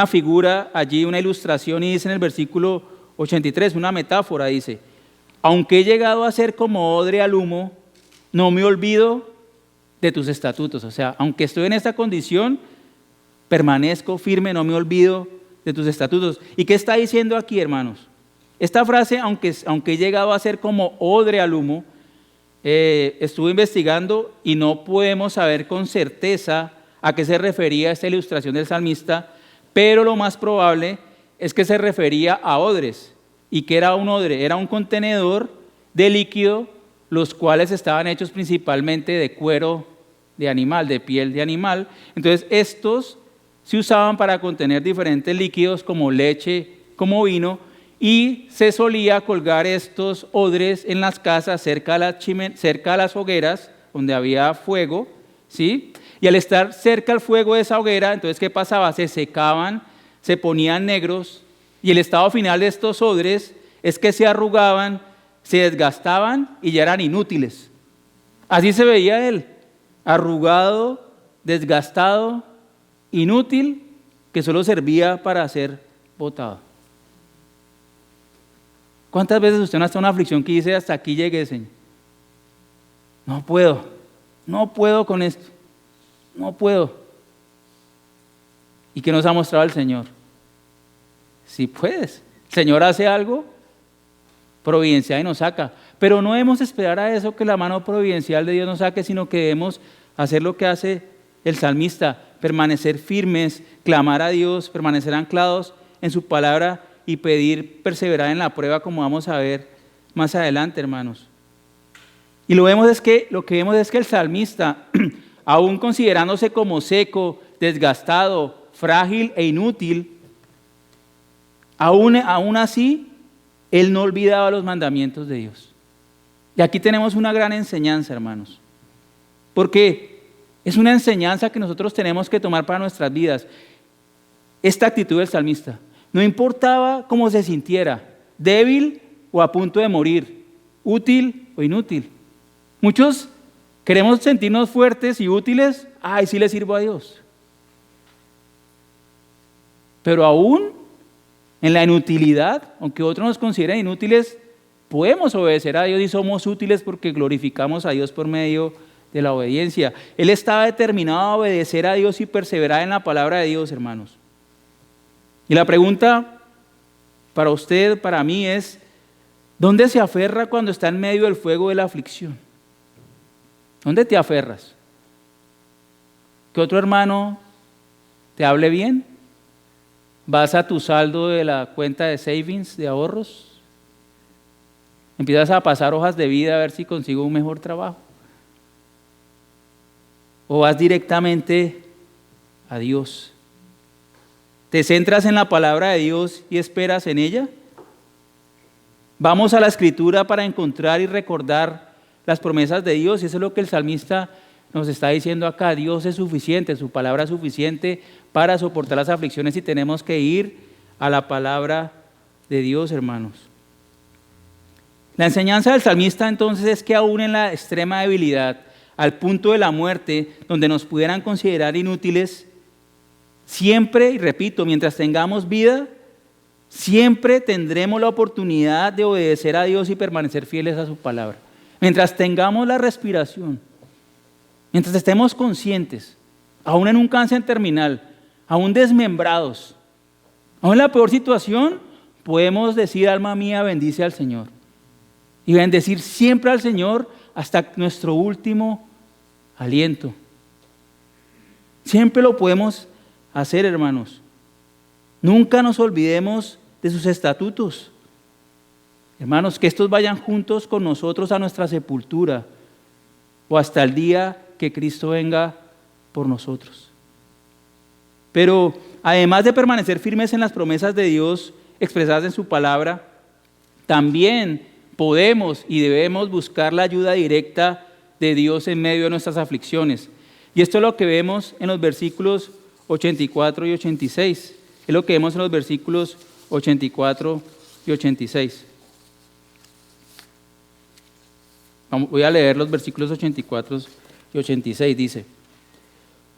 figura allí, una ilustración, y dice en el versículo 83, una metáfora, dice: aunque he llegado a ser como odre al humo, no me olvido de tus estatutos. O sea, aunque estoy en esta condición, permanezco firme, no me olvido de tus estatutos. ¿Y qué está diciendo aquí, hermanos? Esta frase, aunque he llegado a ser como odre al humo, estuve investigando y no podemos saber con certeza a qué se refería esta ilustración del salmista, pero lo más probable es que se refería a odres. ¿Y qué era un odre? Era un contenedor de líquido, los cuales estaban hechos principalmente de cuero de animal, de piel de animal. Entonces estos se usaban para contener diferentes líquidos como leche, como vino, y se solía colgar estos odres en las casas cerca a las hogueras donde había fuego, ¿sí? Y al estar cerca al fuego de esa hoguera, entonces ¿qué pasaba? Se secaban, se ponían negros, y el estado final de estos odres es que se arrugaban, se desgastaban y ya eran inútiles. Así se veía él, arrugado, desgastado, inútil, que solo servía para ser botado. ¿Cuántas veces usted no está en una aflicción que dice: hasta aquí llegué, Señor? No puedo con esto, no puedo. ¿Y qué nos ha mostrado el Señor? Sí puedes. El Señor hace algo providencial y nos saca, pero no debemos esperar a eso, que la mano providencial de Dios nos saque, sino que debemos hacer lo que hace el salmista: permanecer firmes, clamar a Dios, permanecer anclados en su palabra y pedir perseverar en la prueba, como vamos a ver más adelante, hermanos. Y lo que vemos es que el salmista, aún considerándose como seco, desgastado, frágil e inútil, aún así, él no olvidaba los mandamientos de Dios. Y aquí tenemos una gran enseñanza, hermanos, porque es una enseñanza que nosotros tenemos que tomar para nuestras vidas. Esta actitud del salmista, no importaba cómo se sintiera, débil o a punto de morir, útil o inútil. Muchos queremos sentirnos fuertes y útiles, sí le sirvo a Dios. Pero aún en la inutilidad, aunque otros nos consideren inútiles, podemos obedecer a Dios y somos útiles porque glorificamos a Dios por medio de la obediencia. Él estaba determinado a obedecer a Dios y perseverar en la palabra de Dios, hermanos. Y la pregunta para usted, para mí es, ¿dónde se aferra cuando está en medio del fuego de la aflicción? ¿Dónde te aferras? ¿Que otro hermano te hable bien? ¿Vas a tu saldo de la cuenta de savings, de ahorros? ¿Empiezas a pasar hojas de vida a ver si consigo un mejor trabajo? ¿O vas directamente a Dios? ¿Te centras en la palabra de Dios y esperas en ella? Vamos a la Escritura para encontrar y recordar las promesas de Dios, y eso es lo que el salmista nos está diciendo acá. Dios es suficiente, su palabra es suficiente para soportar las aflicciones y tenemos que ir a la palabra de Dios, hermanos. La enseñanza del salmista entonces es que aún en la extrema debilidad, al punto de la muerte, donde nos pudieran considerar inútiles, siempre, y repito, mientras tengamos vida, siempre tendremos la oportunidad de obedecer a Dios y permanecer fieles a su palabra. Mientras tengamos la respiración, mientras estemos conscientes, aún en un cáncer terminal, aún desmembrados, aún en la peor situación, podemos decir, alma mía, bendice al Señor. Y bendecir siempre al Señor hasta nuestro último aliento. Siempre lo podemos hacer, hermanos. Nunca nos olvidemos de sus estatutos. Hermanos, que estos vayan juntos con nosotros a nuestra sepultura o hasta el día que Cristo venga por nosotros. Pero además de permanecer firmes en las promesas de Dios expresadas en su palabra, también podemos y debemos buscar la ayuda directa de Dios en medio de nuestras aflicciones. Y esto es lo que vemos en los versículos 84 y 86. Es lo que vemos en los versículos 84 y 86. Voy a leer los versículos 84 y 86. Dice: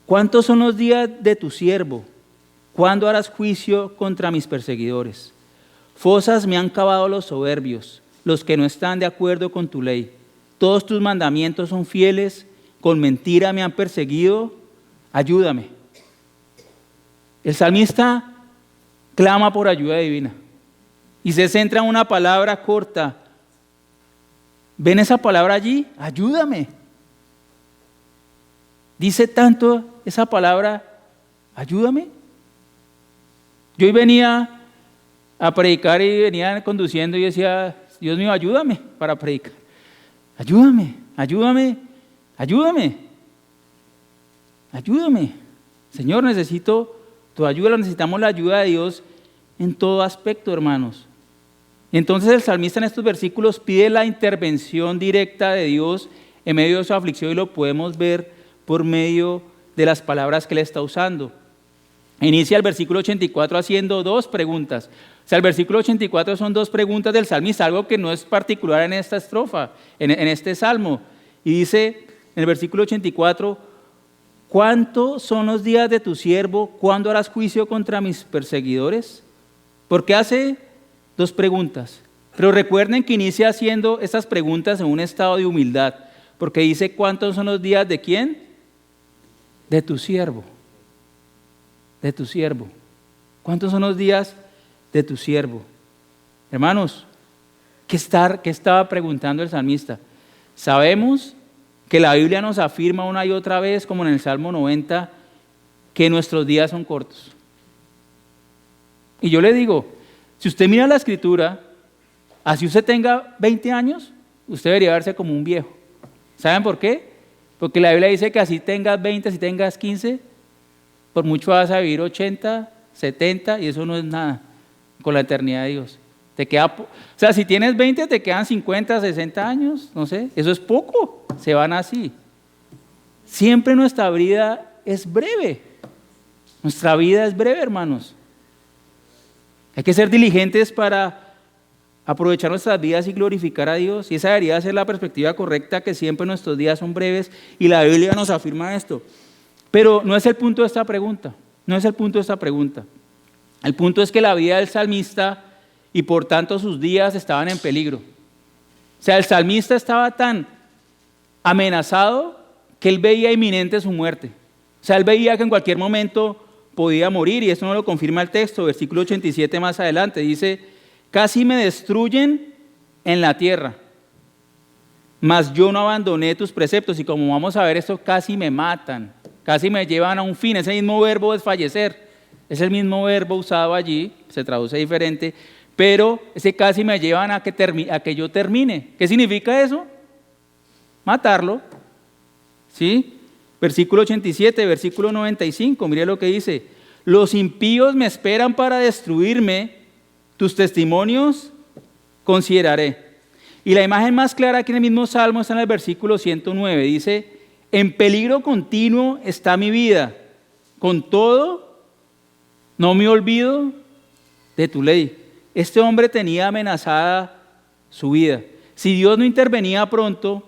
¿cuántos son los días de tu siervo? ¿Cuándo harás juicio contra mis perseguidores? Fosas me han cavado los soberbios, los que no están de acuerdo con tu ley. Todos tus mandamientos son fieles, con mentira me han perseguido. Ayúdame. El salmista clama por ayuda divina y se centra en una palabra corta. ¿Ven esa palabra allí? Ayúdame. Dice tanto esa palabra, ayúdame. Yo hoy venía a predicar y venía conduciendo y decía, Dios mío, ayúdame para predicar. Ayúdame, ayúdame, ayúdame. Ayúdame. Señor, necesito tu ayuda, necesitamos la ayuda de Dios en todo aspecto, hermanos. Y entonces el salmista en estos versículos pide la intervención directa de Dios en medio de su aflicción y lo podemos ver por medio de las palabras que él está usando. Inicia el versículo 84 haciendo dos preguntas. O sea, el versículo 84 son dos preguntas del salmista, algo que no es particular en esta estrofa, en este salmo. Y dice en el versículo 84, ¿cuántos son los días de tu siervo? ¿Cuándo harás juicio contra mis perseguidores? Porque hace dos preguntas. Pero recuerden que inicia haciendo estas preguntas en un estado de humildad. Porque dice, ¿cuántos son los días de quién? De tu siervo. De tu siervo. ¿Cuántos son los días de tu siervo? Hermanos, ¿qué estaba preguntando el salmista? Sabemos que la Biblia nos afirma una y otra vez, como en el Salmo 90, que nuestros días son cortos. Y yo le digo, si usted mira la Escritura, así usted tenga 20 años, usted debería verse como un viejo. ¿Saben por qué? Porque la Biblia dice que así tengas 20, así tengas 15, por mucho vas a vivir 80, 70 y eso no es nada con la eternidad de Dios. O sea, si tienes 20 te quedan 50, 60 años, no sé, eso es poco, se van así. Siempre nuestra vida es breve. Nuestra vida es breve, hermanos. Hay que ser diligentes para aprovechar nuestras vidas y glorificar a Dios. Y esa debería ser la perspectiva correcta, que siempre nuestros días son breves. Y la Biblia nos afirma esto. Pero no es el punto de esta pregunta. No es el punto de esta pregunta. El punto es que la vida del salmista y por tanto sus días estaban en peligro. O sea, el salmista estaba tan amenazado que él veía inminente su muerte. O sea, él veía que en cualquier momento podía morir, y esto no lo confirma el texto, versículo 87 más adelante, dice: casi me destruyen en la tierra, mas yo no abandoné tus preceptos. Y como vamos a ver, esto casi me matan, casi me llevan a un fin. Ese mismo verbo es fallecer, es el mismo verbo usado allí, se traduce diferente, pero ese casi me llevan a que yo termine. ¿Qué significa eso? Matarlo, ¿sí? Versículo 87, versículo 95, mire lo que dice: los impíos me esperan para destruirme, tus testimonios consideraré. Y la imagen más clara aquí en el mismo Salmo está en el versículo 109, dice: en peligro continuo está mi vida, con todo no me olvido de tu ley. Este hombre tenía amenazada su vida. Si Dios no intervenía pronto,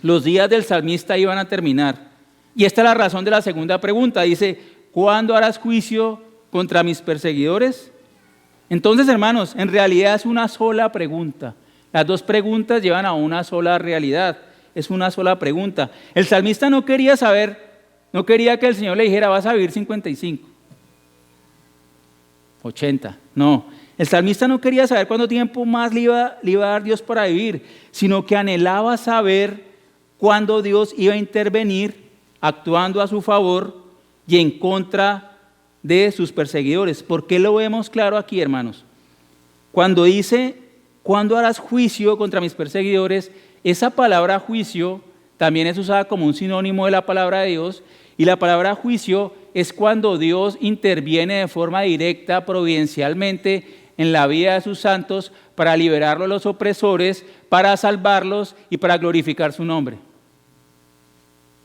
los días del salmista iban a terminar. Y esta es la razón de la segunda pregunta. Dice: ¿cuándo harás juicio contra mis perseguidores? Entonces, hermanos, en realidad es una sola pregunta. Las dos preguntas llevan a una sola realidad. Es una sola pregunta. El salmista no quería saber, no quería que el Señor le dijera: vas a vivir 55, 80. No, el salmista no quería saber cuánto tiempo más le iba a dar Dios para vivir, sino que anhelaba saber cuándo Dios iba a intervenir, actuando a su favor y en contra de sus perseguidores. ¿Por qué lo vemos claro aquí, hermanos? Cuando dice: ¿cuándo harás juicio contra mis perseguidores? Esa palabra juicio también es usada como un sinónimo de la palabra de Dios, y la palabra juicio es cuando Dios interviene de forma directa, providencialmente, en la vida de sus santos para liberarlos de los opresores, para salvarlos y para glorificar su nombre.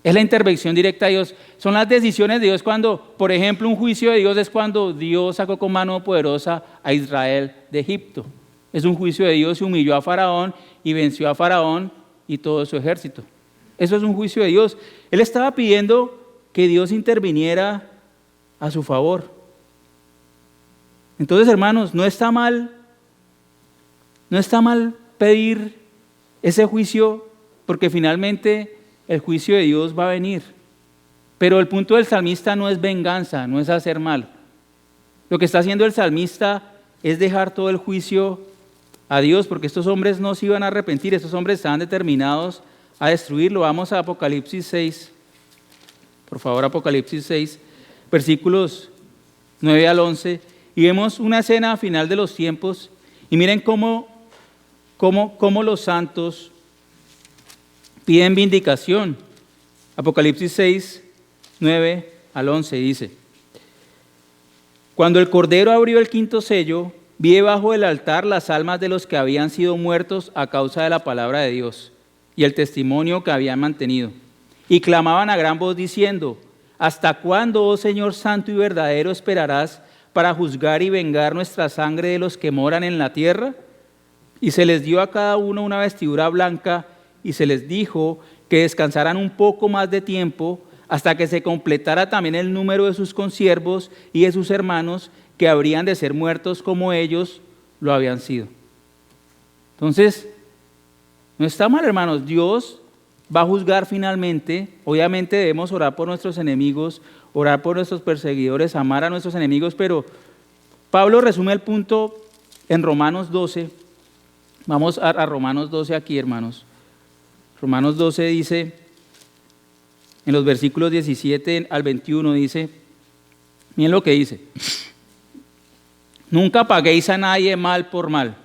Es la intervención directa de Dios. Son las decisiones de Dios cuando, por ejemplo, un juicio de Dios es cuando Dios sacó con mano poderosa a Israel de Egipto. Es un juicio de Dios, se humilló a Faraón y venció a Faraón y todo su ejército. Eso es un juicio de Dios. Él estaba pidiendo que Dios interviniera a su favor. Entonces, hermanos, no está mal pedir ese juicio, porque finalmente el juicio de Dios va a venir. Pero el punto del salmista no es venganza, no es hacer mal. Lo que está haciendo el salmista es dejar todo el juicio a Dios, porque estos hombres no se iban a arrepentir, estos hombres estaban determinados a destruirlo. Vamos a Apocalipsis 6, por favor, Apocalipsis 6, versículos 9 al 11, y vemos una escena final de los tiempos, y miren cómo los santos piden vindicación. Apocalipsis 6, 9 al 11 dice: cuando el Cordero abrió el quinto sello, vi debajo del altar las almas de los que habían sido muertos a causa de la palabra de Dios y el testimonio que habían mantenido. Y clamaban a gran voz diciendo: ¿hasta cuándo, oh Señor santo y verdadero, esperarás para juzgar y vengar nuestra sangre de los que moran en la tierra? Y se les dio a cada uno una vestidura blanca, y se les dijo que descansaran un poco más de tiempo, hasta que se completara también el número de sus consiervos y de sus hermanos, que habrían de ser muertos como ellos lo habían sido. Entonces, no está mal, hermanos. Dios va a juzgar finalmente. Obviamente debemos orar por nuestros enemigos, orar por nuestros perseguidores, amar a nuestros enemigos, pero Pablo resume el punto en Romanos 12. Vamos a Romanos 12 aquí, hermanos. Romanos 12 dice, en los versículos 17 al 21 dice, miren lo que dice: nunca paguéis a nadie mal por mal,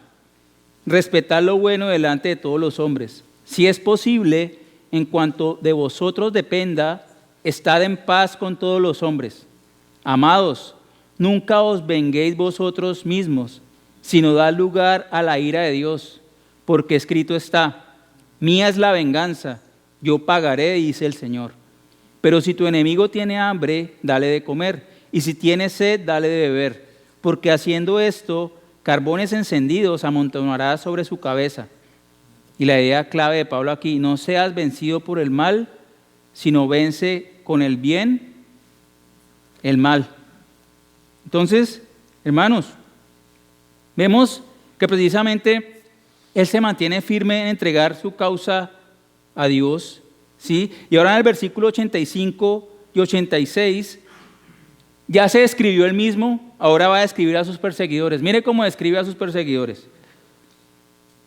respetad lo bueno delante de todos los hombres. Si es posible, en cuanto de vosotros dependa, estad en paz con todos los hombres. Amados, nunca os venguéis vosotros mismos, sino dad lugar a la ira de Dios, porque escrito está: mía es la venganza, yo pagaré, dice el Señor. Pero si tu enemigo tiene hambre, dale de comer, y si tiene sed, dale de beber, porque haciendo esto, carbones encendidos amontonará sobre su cabeza. Y la idea clave de Pablo aquí: no seas vencido por el mal, sino vence con el bien el mal. Entonces, hermanos, vemos que precisamente él se mantiene firme en entregar su causa a Dios, ¿sí? Y ahora en el versículo 85 y 86, ya se describió él mismo, ahora va a describir a sus perseguidores. Mire cómo describe a sus perseguidores.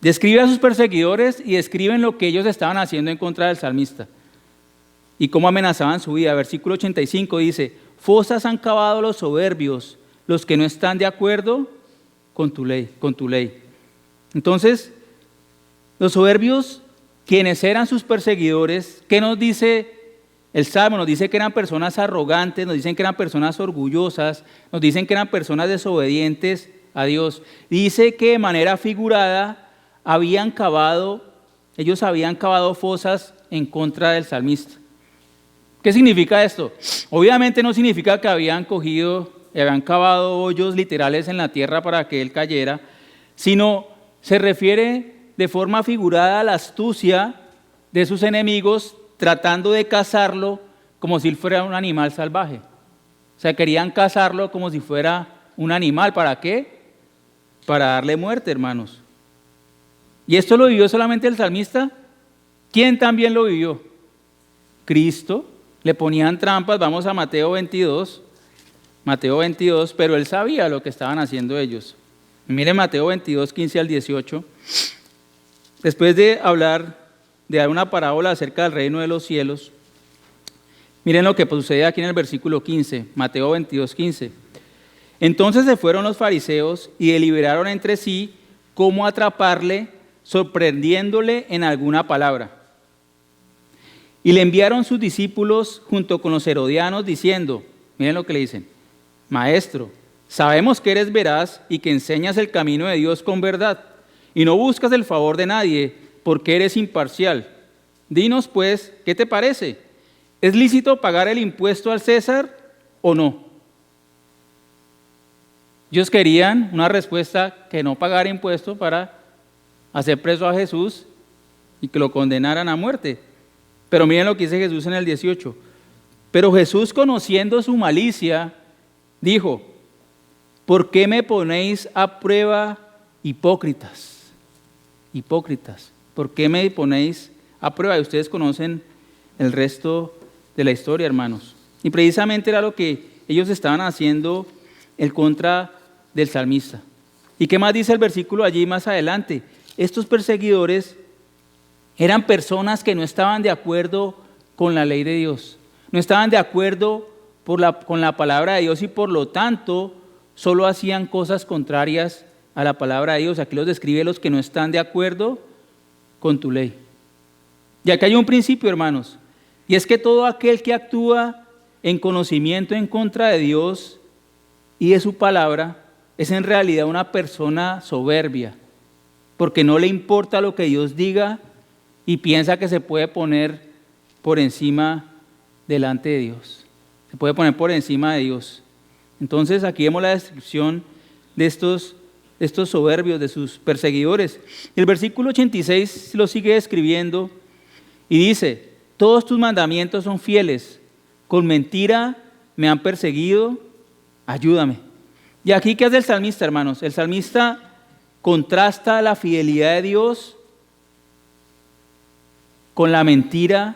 Describe a sus perseguidores y describen lo que ellos estaban haciendo en contra del salmista y cómo amenazaban su vida. Versículo 85 dice: fosas han cavado los soberbios, los que no están de acuerdo con tu ley. Entonces, los soberbios, quienes eran sus perseguidores, ¿qué nos dice el Salmo? Nos dice que eran personas arrogantes, nos dicen que eran personas orgullosas, nos dicen que eran personas desobedientes a Dios. Dice que de manera figurada ellos habían cavado fosas en contra del salmista. ¿Qué significa esto? Obviamente no significa que habían cogido y habían cavado hoyos literales en la tierra para que él cayera, sino se refiere de forma figurada a la astucia de sus enemigos, tratando de cazarlo como si él fuera un animal salvaje. O sea, querían cazarlo como si fuera un animal. ¿Para qué? Para darle muerte, hermanos. ¿Y esto lo vivió solamente el salmista? ¿Quién también lo vivió? Cristo. Le ponían trampas. Vamos a Mateo 22, pero él sabía lo que estaban haciendo ellos. Miren Mateo 22, 15 al 18. Después de dar una parábola acerca del reino de los cielos, miren lo que sucede aquí en el versículo 15, Mateo 22, 15. Entonces se fueron los fariseos y deliberaron entre sí cómo atraparle, sorprendiéndole en alguna palabra. Y le enviaron sus discípulos junto con los herodianos diciendo, miren lo que le dicen: Maestro, sabemos que eres veraz y que enseñas el camino de Dios con verdad, y no buscas el favor de nadie, porque eres imparcial. Dinos pues, ¿qué te parece? ¿Es lícito pagar el impuesto al César o no? Ellos querían una respuesta que no pagara impuesto para hacer preso a Jesús y que lo condenaran a muerte. Pero miren lo que dice Jesús en el 18. Pero Jesús, conociendo su malicia, dijo: ¿por qué me ponéis a prueba, hipócritas? Hipócritas, ¿por qué me ponéis a prueba? Y ustedes conocen el resto de la historia, hermanos. Y precisamente era lo que ellos estaban haciendo en contra del salmista. ¿Y qué más dice el versículo allí más adelante? Estos perseguidores eran personas que no estaban de acuerdo con la ley de Dios, no estaban de acuerdo con la palabra de Dios y por lo tanto solo hacían cosas contrarias a la palabra de Dios. Aquí los describe los que no están de acuerdo con tu ley. Y aquí hay un principio, hermanos, y es que todo aquel que actúa en conocimiento en contra de Dios y de su palabra es en realidad una persona soberbia, porque no le importa lo que Dios diga y piensa que se puede poner por encima delante de Dios. Se puede poner por encima de Dios. Entonces aquí vemos la descripción de estos soberbios, de sus perseguidores. El versículo 86 lo sigue describiendo y dice: todos tus mandamientos son fieles, con mentira me han perseguido, ayúdame. Y aquí, ¿qué hace el salmista, hermanos? El salmista contrasta la fidelidad de Dios con la mentira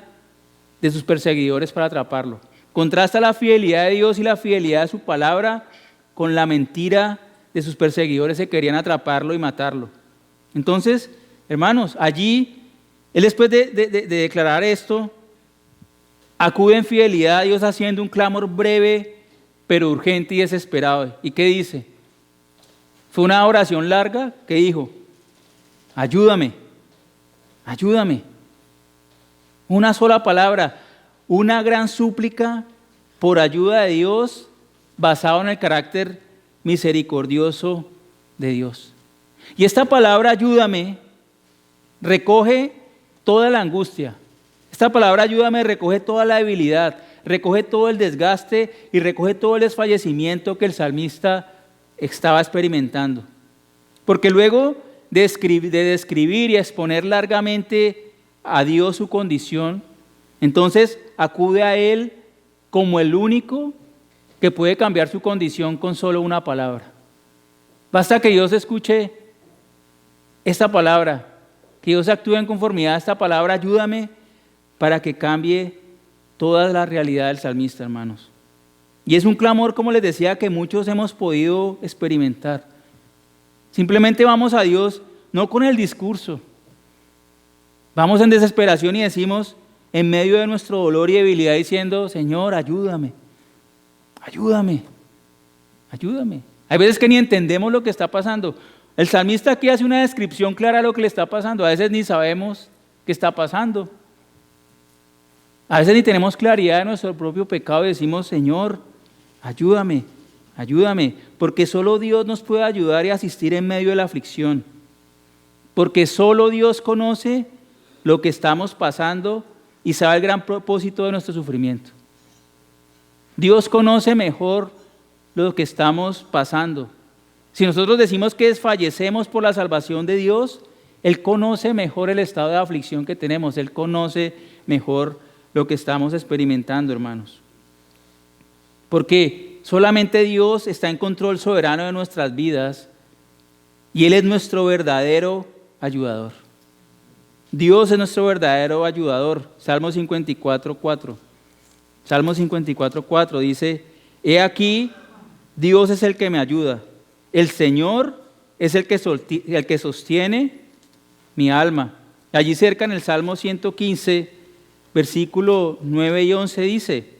de sus perseguidores para atraparlo. Contrasta la fidelidad de Dios y la fidelidad de su palabra con la mentira de sus perseguidores que querían atraparlo y matarlo. Entonces, hermanos, allí, él después de declarar esto, acude en fidelidad a Dios haciendo un clamor breve, pero urgente y desesperado. ¿Y qué dice? Fue una oración larga que dijo: ayúdame, ayúdame. Una sola palabra, una gran súplica por ayuda de Dios basado en el carácter misericordioso de Dios. Y esta palabra ayúdame recoge toda la angustia. Esta palabra ayúdame recoge toda la debilidad, recoge todo el desgaste y recoge todo el desfallecimiento que el salmista estaba experimentando. Porque luego de describir y exponer largamente a Dios su condición, entonces acude a Él como el único que puede cambiar su condición con solo una palabra. Basta que Dios escuche esta palabra, que Dios actúe en conformidad a esta palabra, ayúdame para que cambie toda la realidad del salmista, hermanos. Y es un clamor, como les decía, que muchos hemos podido experimentar. Simplemente vamos a Dios, no con el discurso. Vamos en desesperación y decimos, en medio de nuestro dolor y debilidad, diciendo, Señor, ayúdame, ayúdame, ayúdame. Hay veces que ni entendemos lo que está pasando. El salmista aquí hace una descripción clara de lo que le está pasando. A veces ni sabemos qué está pasando. A veces ni tenemos claridad de nuestro propio pecado y decimos, Señor, ayúdame, ayúdame. Porque solo Dios nos puede ayudar y asistir en medio de la aflicción. Porque solo Dios conoce lo que estamos pasando y sabe el gran propósito de nuestro sufrimiento. Dios conoce mejor lo que estamos pasando. Si nosotros decimos que desfallecemos por la salvación de Dios, Él conoce mejor el estado de aflicción que tenemos. Él conoce mejor lo que estamos experimentando, hermanos. Porque solamente Dios está en control soberano de nuestras vidas y Él es nuestro verdadero ayudador. Dios es nuestro verdadero ayudador. Salmo 54:4. Salmo 54:4 dice, he aquí, Dios es el que me ayuda. El Señor es el que sostiene mi alma. Allí cerca en el Salmo 115, versículo 9 y 11 dice,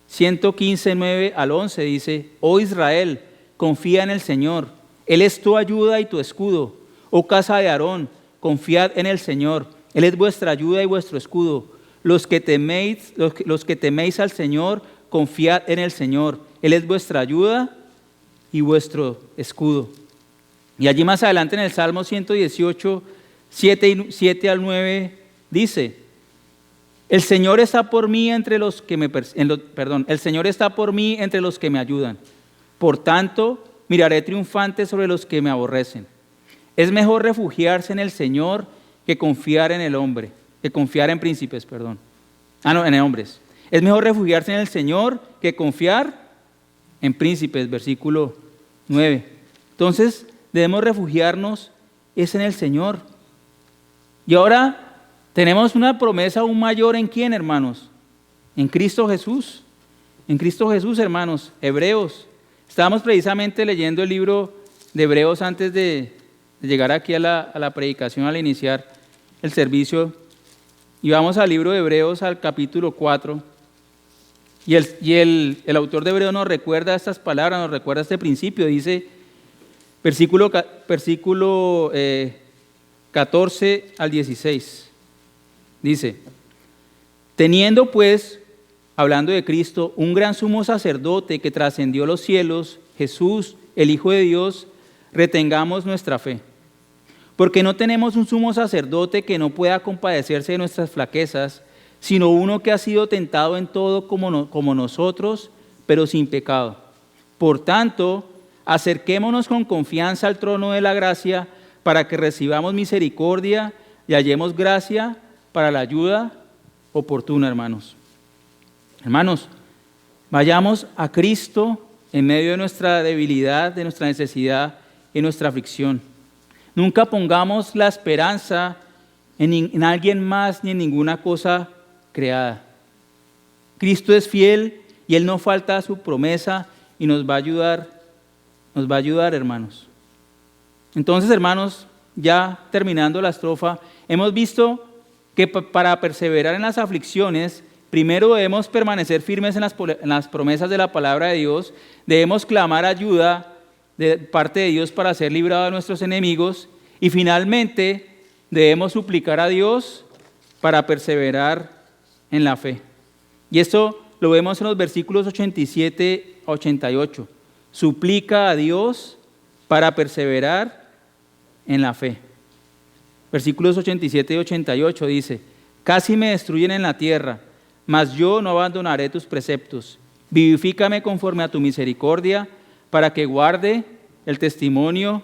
115, 9 al 11 dice, oh Israel, confía en el Señor. Él es tu ayuda y tu escudo. Oh casa de Aarón, confiad en el Señor. Él es vuestra ayuda y vuestro escudo. Los que teméis al Señor, confiad en el Señor. Él es vuestra ayuda y vuestro escudo. Y allí más adelante en el Salmo 118, 7 al 9 dice, el Señor está por mí entre los que el Señor está por mí entre los que me ayudan. Por tanto, miraré triunfante sobre los que me aborrecen. Es mejor refugiarse en el Señor que confiar en el hombre, que confiar en príncipes, en hombres. Es mejor refugiarse en el Señor que confiar en príncipes, versículo 9. Entonces, debemos refugiarnos en el Señor. Y ahora tenemos una promesa aún mayor, ¿en quién, hermanos? En Cristo Jesús. En Cristo Jesús, hermanos. Hebreos. Estábamos precisamente leyendo el libro de Hebreos antes de llegar aquí a la predicación, al iniciar el servicio. Y vamos al libro de Hebreos, al capítulo 4. Y el autor de Hebreos nos recuerda estas palabras, nos recuerda este principio. Dice, versículo 14 al 16. Dice, teniendo pues, hablando de Cristo, un gran sumo sacerdote que trascendió los cielos, Jesús, el Hijo de Dios, retengamos nuestra fe. Porque no tenemos un sumo sacerdote que no pueda compadecerse de nuestras flaquezas, sino uno que ha sido tentado en todo como nosotros, pero sin pecado. Por tanto, acerquémonos con confianza al trono de la gracia para que recibamos misericordia y hallemos gracia para la ayuda oportuna, hermanos. Hermanos, vayamos a Cristo en medio de nuestra debilidad, de nuestra necesidad y nuestra aflicción. Nunca pongamos la esperanza en alguien más ni en ninguna cosa creada. Cristo es fiel y Él no falta a su promesa y nos va a ayudar, hermanos. Entonces, hermanos, ya terminando la estrofa, hemos visto que para perseverar en las aflicciones, primero debemos permanecer firmes en las promesas de la palabra de Dios, debemos clamar ayuda de parte de Dios para ser librados de nuestros enemigos y finalmente debemos suplicar a Dios para perseverar en la fe. Y esto lo vemos en los versículos 87 a 88. Suplica a Dios para perseverar en la fe. Versículos 87 y 88 dice: casi me destruyen en la tierra, mas yo no abandonaré tus preceptos. Vivifícame conforme a tu misericordia, para que guarde el testimonio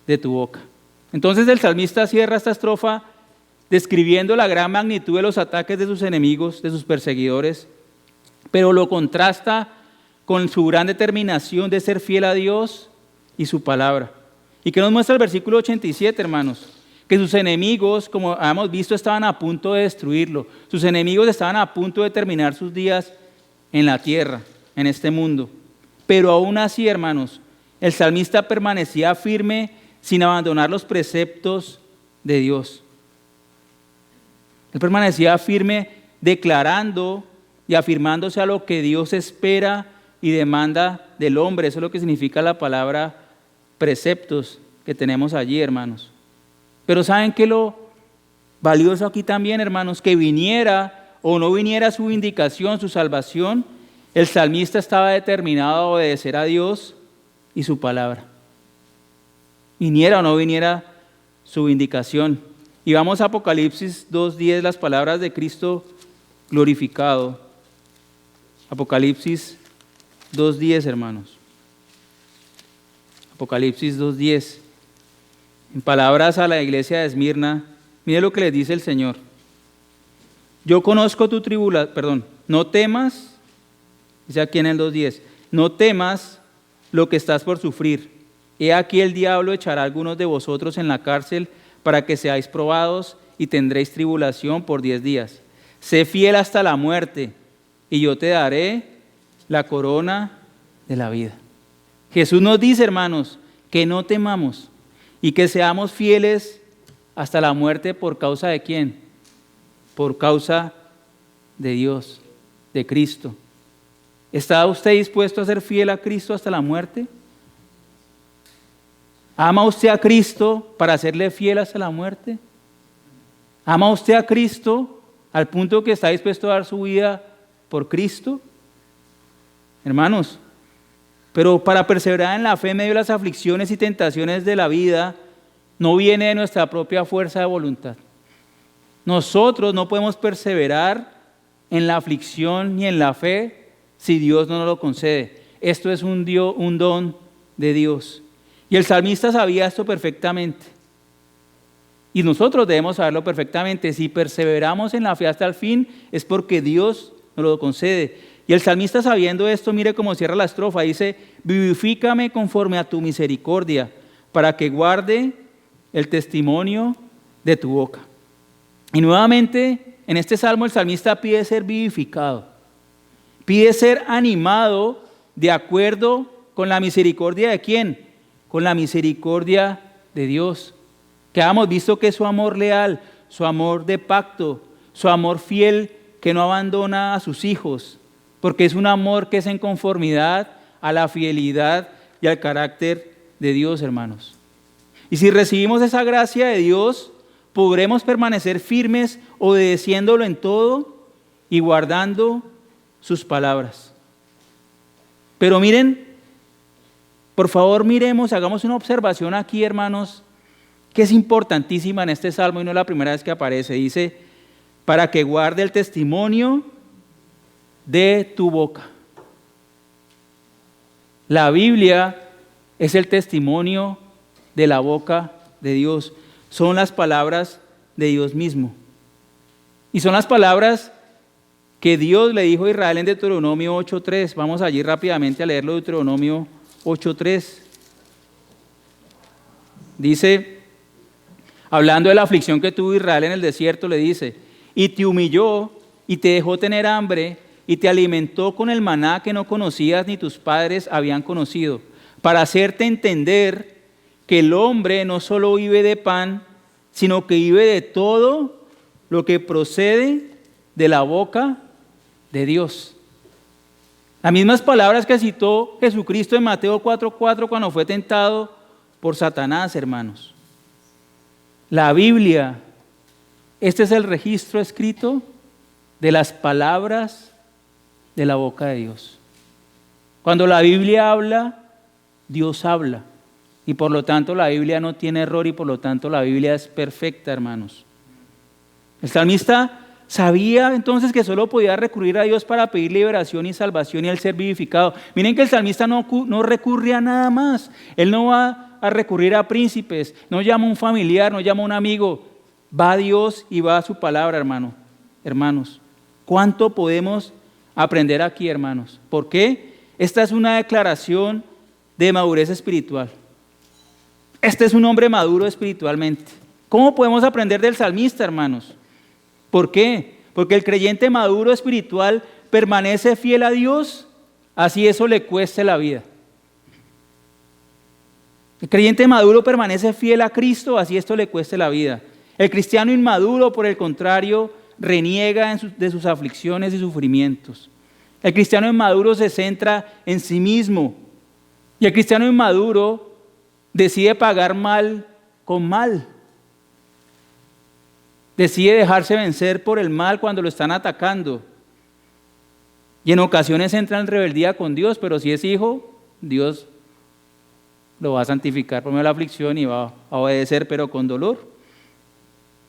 de tu boca. Entonces el salmista cierra esta estrofa describiendo la gran magnitud de los ataques de sus enemigos, de sus perseguidores, pero lo contrasta con su gran determinación de ser fiel a Dios y su palabra. ¿Y qué nos muestra el versículo 87, hermanos? Que sus enemigos, como hemos visto, estaban a punto de destruirlo. Sus enemigos estaban a punto de terminar sus días en la tierra, en este mundo. Pero aún así, hermanos, el salmista permanecía firme sin abandonar los preceptos de Dios. Él permanecía firme declarando y afirmándose a lo que Dios espera y demanda del hombre. Eso es lo que significa la palabra preceptos que tenemos allí, hermanos. Pero ¿saben qué lo valioso aquí también, hermanos? Que viniera o no viniera su vindicación, su salvación, el salmista estaba determinado a obedecer a Dios y su palabra. Viniera o no viniera su vindicación. Y vamos a Apocalipsis 2:10, las palabras de Cristo glorificado. Apocalipsis 2:10, hermanos. Apocalipsis 2:10. En palabras a la iglesia de Esmirna, mire lo que le dice el Señor. Yo conozco tu tribulación, no temas, dice aquí en el 2:10, no temas lo que estás por sufrir. He aquí el diablo echará a algunos de vosotros en la cárcel para que seáis probados y tendréis tribulación por 10 días. Sé fiel hasta la muerte y yo te daré la corona de la vida. Jesús nos dice, hermanos, que no temamos y que seamos fieles hasta la muerte. ¿Por causa de quién? Por causa de Dios, de Cristo. ¿Está usted dispuesto a ser fiel a Cristo hasta la muerte? ¿Ama usted a Cristo para serle fiel hasta la muerte? ¿Ama usted a Cristo al punto que está dispuesto a dar su vida por Cristo? Hermanos, pero para perseverar en la fe en medio de las aflicciones y tentaciones de la vida, no viene de nuestra propia fuerza de voluntad. Nosotros no podemos perseverar en la aflicción ni en la fe si Dios no nos lo concede. Esto es un don de Dios. Y el salmista sabía esto perfectamente. Y nosotros debemos saberlo perfectamente. Si perseveramos en la fe hasta el fin, es porque Dios nos lo concede. Y el salmista, sabiendo esto, mire cómo cierra la estrofa. Dice: vivifícame conforme a tu misericordia, para que guarde el testimonio de tu boca. Y nuevamente, en este salmo, el salmista pide ser vivificado. Pide ser animado de acuerdo con la misericordia de ¿quién? Con la misericordia de Dios, que hemos visto que es su amor leal, su amor de pacto, su amor fiel que no abandona a sus hijos, porque es un amor que es en conformidad a la fidelidad y al carácter de Dios, hermanos. Y si recibimos esa gracia de Dios, podremos permanecer firmes, obedeciéndolo en todo y guardando sus palabras. Pero miren, por favor, miremos, hagamos una observación aquí, hermanos, que es importantísima en este salmo y no es la primera vez que aparece. Dice: para que guarde el testimonio de tu boca. La Biblia es el testimonio de la boca de Dios. Son las palabras de Dios mismo. Y son las palabras que Dios le dijo a Israel en Deuteronomio 8:3. Vamos allí rápidamente a leerlo, Deuteronomio 8:3. Dice, hablando de la aflicción que tuvo Israel en el desierto, le dice: y te humilló y te dejó tener hambre y te alimentó con el maná que no conocías ni tus padres habían conocido, para hacerte entender que el hombre no solo vive de pan, sino que vive de todo lo que procede de la boca de Dios. Las mismas palabras que citó Jesucristo en Mateo 4:4 cuando fue tentado por Satanás, hermanos. La Biblia Este es el registro escrito de las palabras de la boca de Dios. Cuando la Biblia habla, Dios habla. Y por lo tanto la Biblia no tiene error y por lo tanto la Biblia es perfecta, hermanos. El salmista sabía entonces que solo podía recurrir a Dios para pedir liberación y salvación y el ser vivificado. Miren que el salmista no recurre a nada más. Él no va a recurrir a príncipes, no llama a un familiar, no llama a un amigo. Va a Dios y va a su palabra, hermanos. ¿Cuánto podemos aprender aquí, hermanos? ¿Por qué? Esta es una declaración de madurez espiritual. Este es un hombre maduro espiritualmente. ¿Cómo podemos aprender del salmista, hermanos? ¿Por qué? Porque el creyente maduro espiritual permanece fiel a Dios, así eso le cueste la vida. El creyente maduro permanece fiel a Cristo, así esto le cueste la vida. El cristiano inmaduro, por el contrario, reniega de sus aflicciones y sufrimientos. El cristiano inmaduro se centra en sí mismo. Y el cristiano inmaduro decide pagar mal con mal. Decide dejarse vencer por el mal cuando lo están atacando. Y en ocasiones entra en rebeldía con Dios, pero si es hijo, Dios lo va a santificar por medio de la aflicción y va a obedecer, pero con dolor.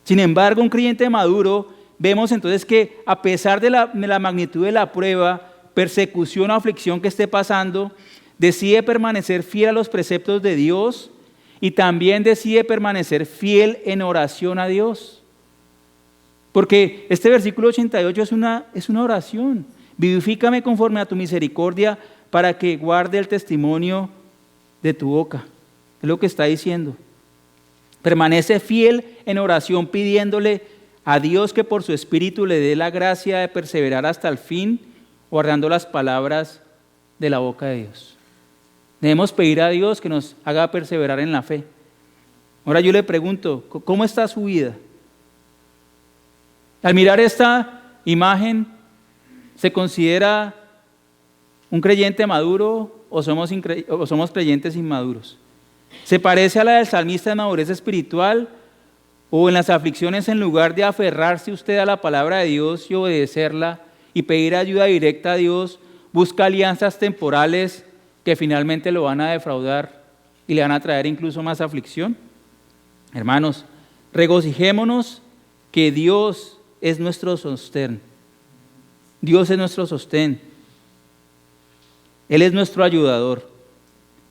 Sin embargo, un creyente maduro, vemos entonces que a pesar de la magnitud de la prueba, persecución o aflicción que esté pasando, decide permanecer fiel a los preceptos de Dios y también decide permanecer fiel en oración a Dios. Porque este versículo 88 es una oración. Vivifícame conforme a tu misericordia para que guarde el testimonio de tu boca. Es lo que está diciendo. Permanece fiel en oración pidiéndole a Dios que por su Espíritu le dé la gracia de perseverar hasta el fin, guardando las palabras de la boca de Dios. Debemos pedir a Dios que nos haga perseverar en la fe. Ahora yo le pregunto, ¿cómo está su vida? Al mirar esta imagen, ¿se considera un creyente maduro o somos creyentes inmaduros? ¿Se parece a la del salmista de madurez espiritual? ¿O en las aflicciones, en lugar de aferrarse usted a la palabra de Dios y obedecerla y pedir ayuda directa a Dios, busca alianzas temporales que finalmente lo van a defraudar y le van a traer incluso más aflicción? Hermanos, regocijémonos que Dios es nuestro sostén. Dios es nuestro sostén. Él es nuestro ayudador.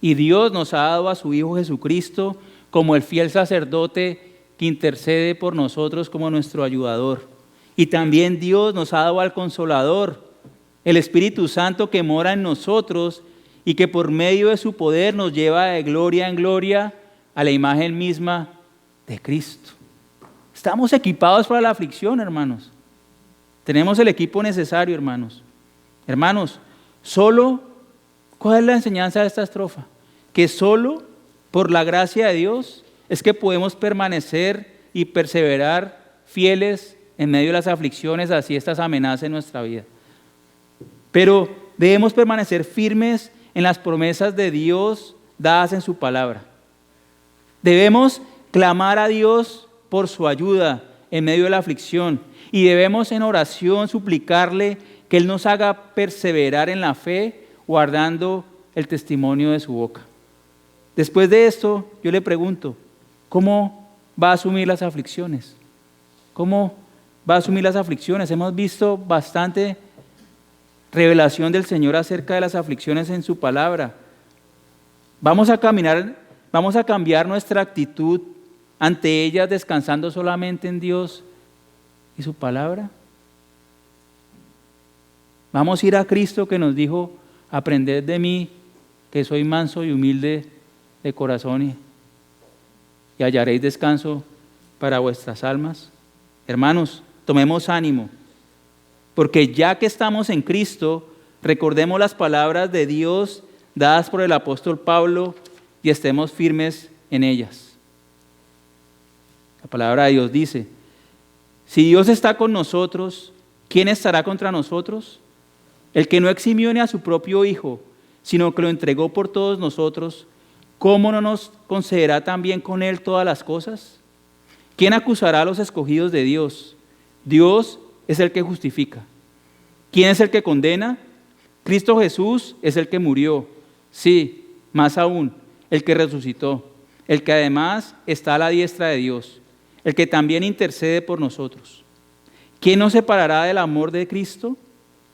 Y Dios nos ha dado a su Hijo Jesucristo como el fiel sacerdote que intercede por nosotros como nuestro ayudador. Y también Dios nos ha dado al Consolador, el Espíritu Santo que mora en nosotros y que por medio de su poder nos lleva de gloria en gloria a la imagen misma de Cristo. Estamos equipados para la aflicción, hermanos. Tenemos el equipo necesario, hermanos. Hermanos, ¿cuál es la enseñanza de esta estrofa? Que solo por la gracia de Dios es que podemos permanecer y perseverar fieles en medio de las aflicciones, así estas amenacen nuestra vida. Pero debemos permanecer firmes en las promesas de Dios dadas en su palabra. Debemos clamar a Dios por su ayuda en medio de la aflicción y debemos en oración suplicarle que Él nos haga perseverar en la fe, guardando el testimonio de su boca. Después de esto, yo le pregunto, ¿cómo va a asumir las aflicciones? ¿Cómo va a asumir las aflicciones? Hemos visto bastante revelación del Señor acerca de las aflicciones en su palabra. Vamos a cambiar nuestra actitud ante ellas descansando solamente en Dios y su palabra. Vamos a ir a Cristo que nos dijo, aprended de mí, que soy manso y humilde de corazón y hallaréis descanso para vuestras almas. Hermanos, tomemos ánimo, porque ya que estamos en Cristo, recordemos las palabras de Dios dadas por el apóstol Pablo y estemos firmes en ellas. La palabra de Dios dice, si Dios está con nosotros, ¿quién estará contra nosotros? El que no eximió ni a su propio Hijo, sino que lo entregó por todos nosotros, ¿cómo no nos concederá también con Él todas las cosas? ¿Quién acusará a los escogidos de Dios? Dios es el que justifica. ¿Quién es el que condena? Cristo Jesús es el que murió. Sí, más aún, el que resucitó, el que además está a la diestra de Dios, el que también intercede por nosotros. ¿Quién nos separará del amor de Cristo?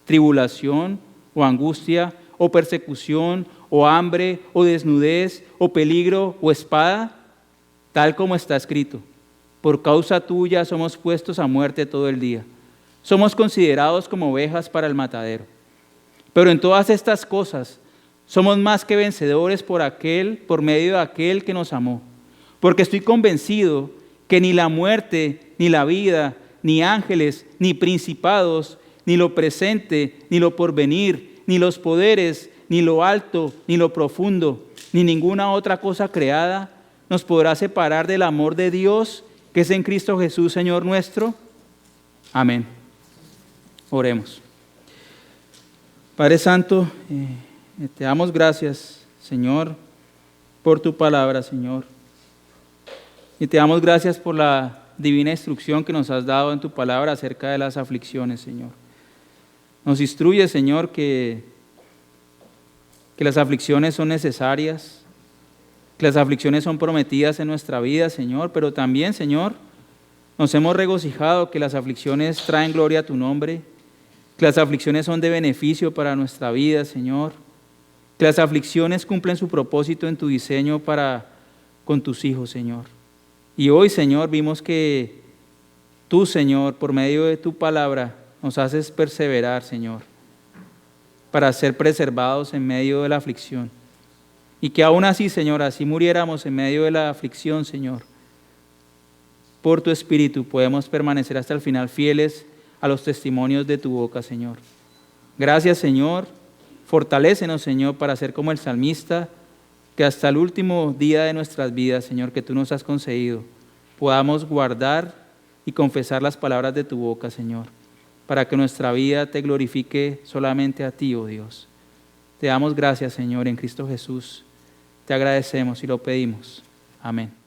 ¿Tribulación o angustia o persecución o hambre o desnudez o peligro o espada? Tal como está escrito: por causa tuya somos puestos a muerte todo el día. Somos considerados como ovejas para el matadero. Pero en todas estas cosas somos más que vencedores por medio de aquel que nos amó. Porque estoy convencido que ni la muerte, ni la vida, ni ángeles, ni principados, ni lo presente, ni lo porvenir, ni los poderes, ni lo alto, ni lo profundo, ni ninguna otra cosa creada nos podrá separar del amor de Dios que es en Cristo Jesús, Señor nuestro. Amén. Oremos. Padre Santo, te damos gracias, Señor, por tu palabra, Señor. Y te damos gracias por la divina instrucción que nos has dado en tu palabra acerca de las aflicciones, Señor. Nos instruye, Señor, que las aflicciones son necesarias, que las aflicciones son prometidas en nuestra vida, Señor, pero también, Señor, nos hemos regocijado que las aflicciones traen gloria a tu nombre, que las aflicciones son de beneficio para nuestra vida, Señor, que las aflicciones cumplen su propósito en tu diseño con tus hijos, Señor. Y hoy, Señor, vimos que tú, Señor, por medio de tu palabra, nos haces perseverar, Señor, para ser preservados en medio de la aflicción. Y que aún así, Señor, así muriéramos en medio de la aflicción, Señor, por tu Espíritu podemos permanecer hasta el final fieles a los testimonios de tu boca, Señor. Gracias, Señor. Fortalécenos, Señor, para ser como el salmista, que hasta el último día de nuestras vidas, Señor, que tú nos has concedido, podamos guardar y confesar las palabras de tu boca, Señor, para que nuestra vida te glorifique solamente a ti, oh Dios. Te damos gracias, Señor, en Cristo Jesús. Te agradecemos y lo pedimos. Amén.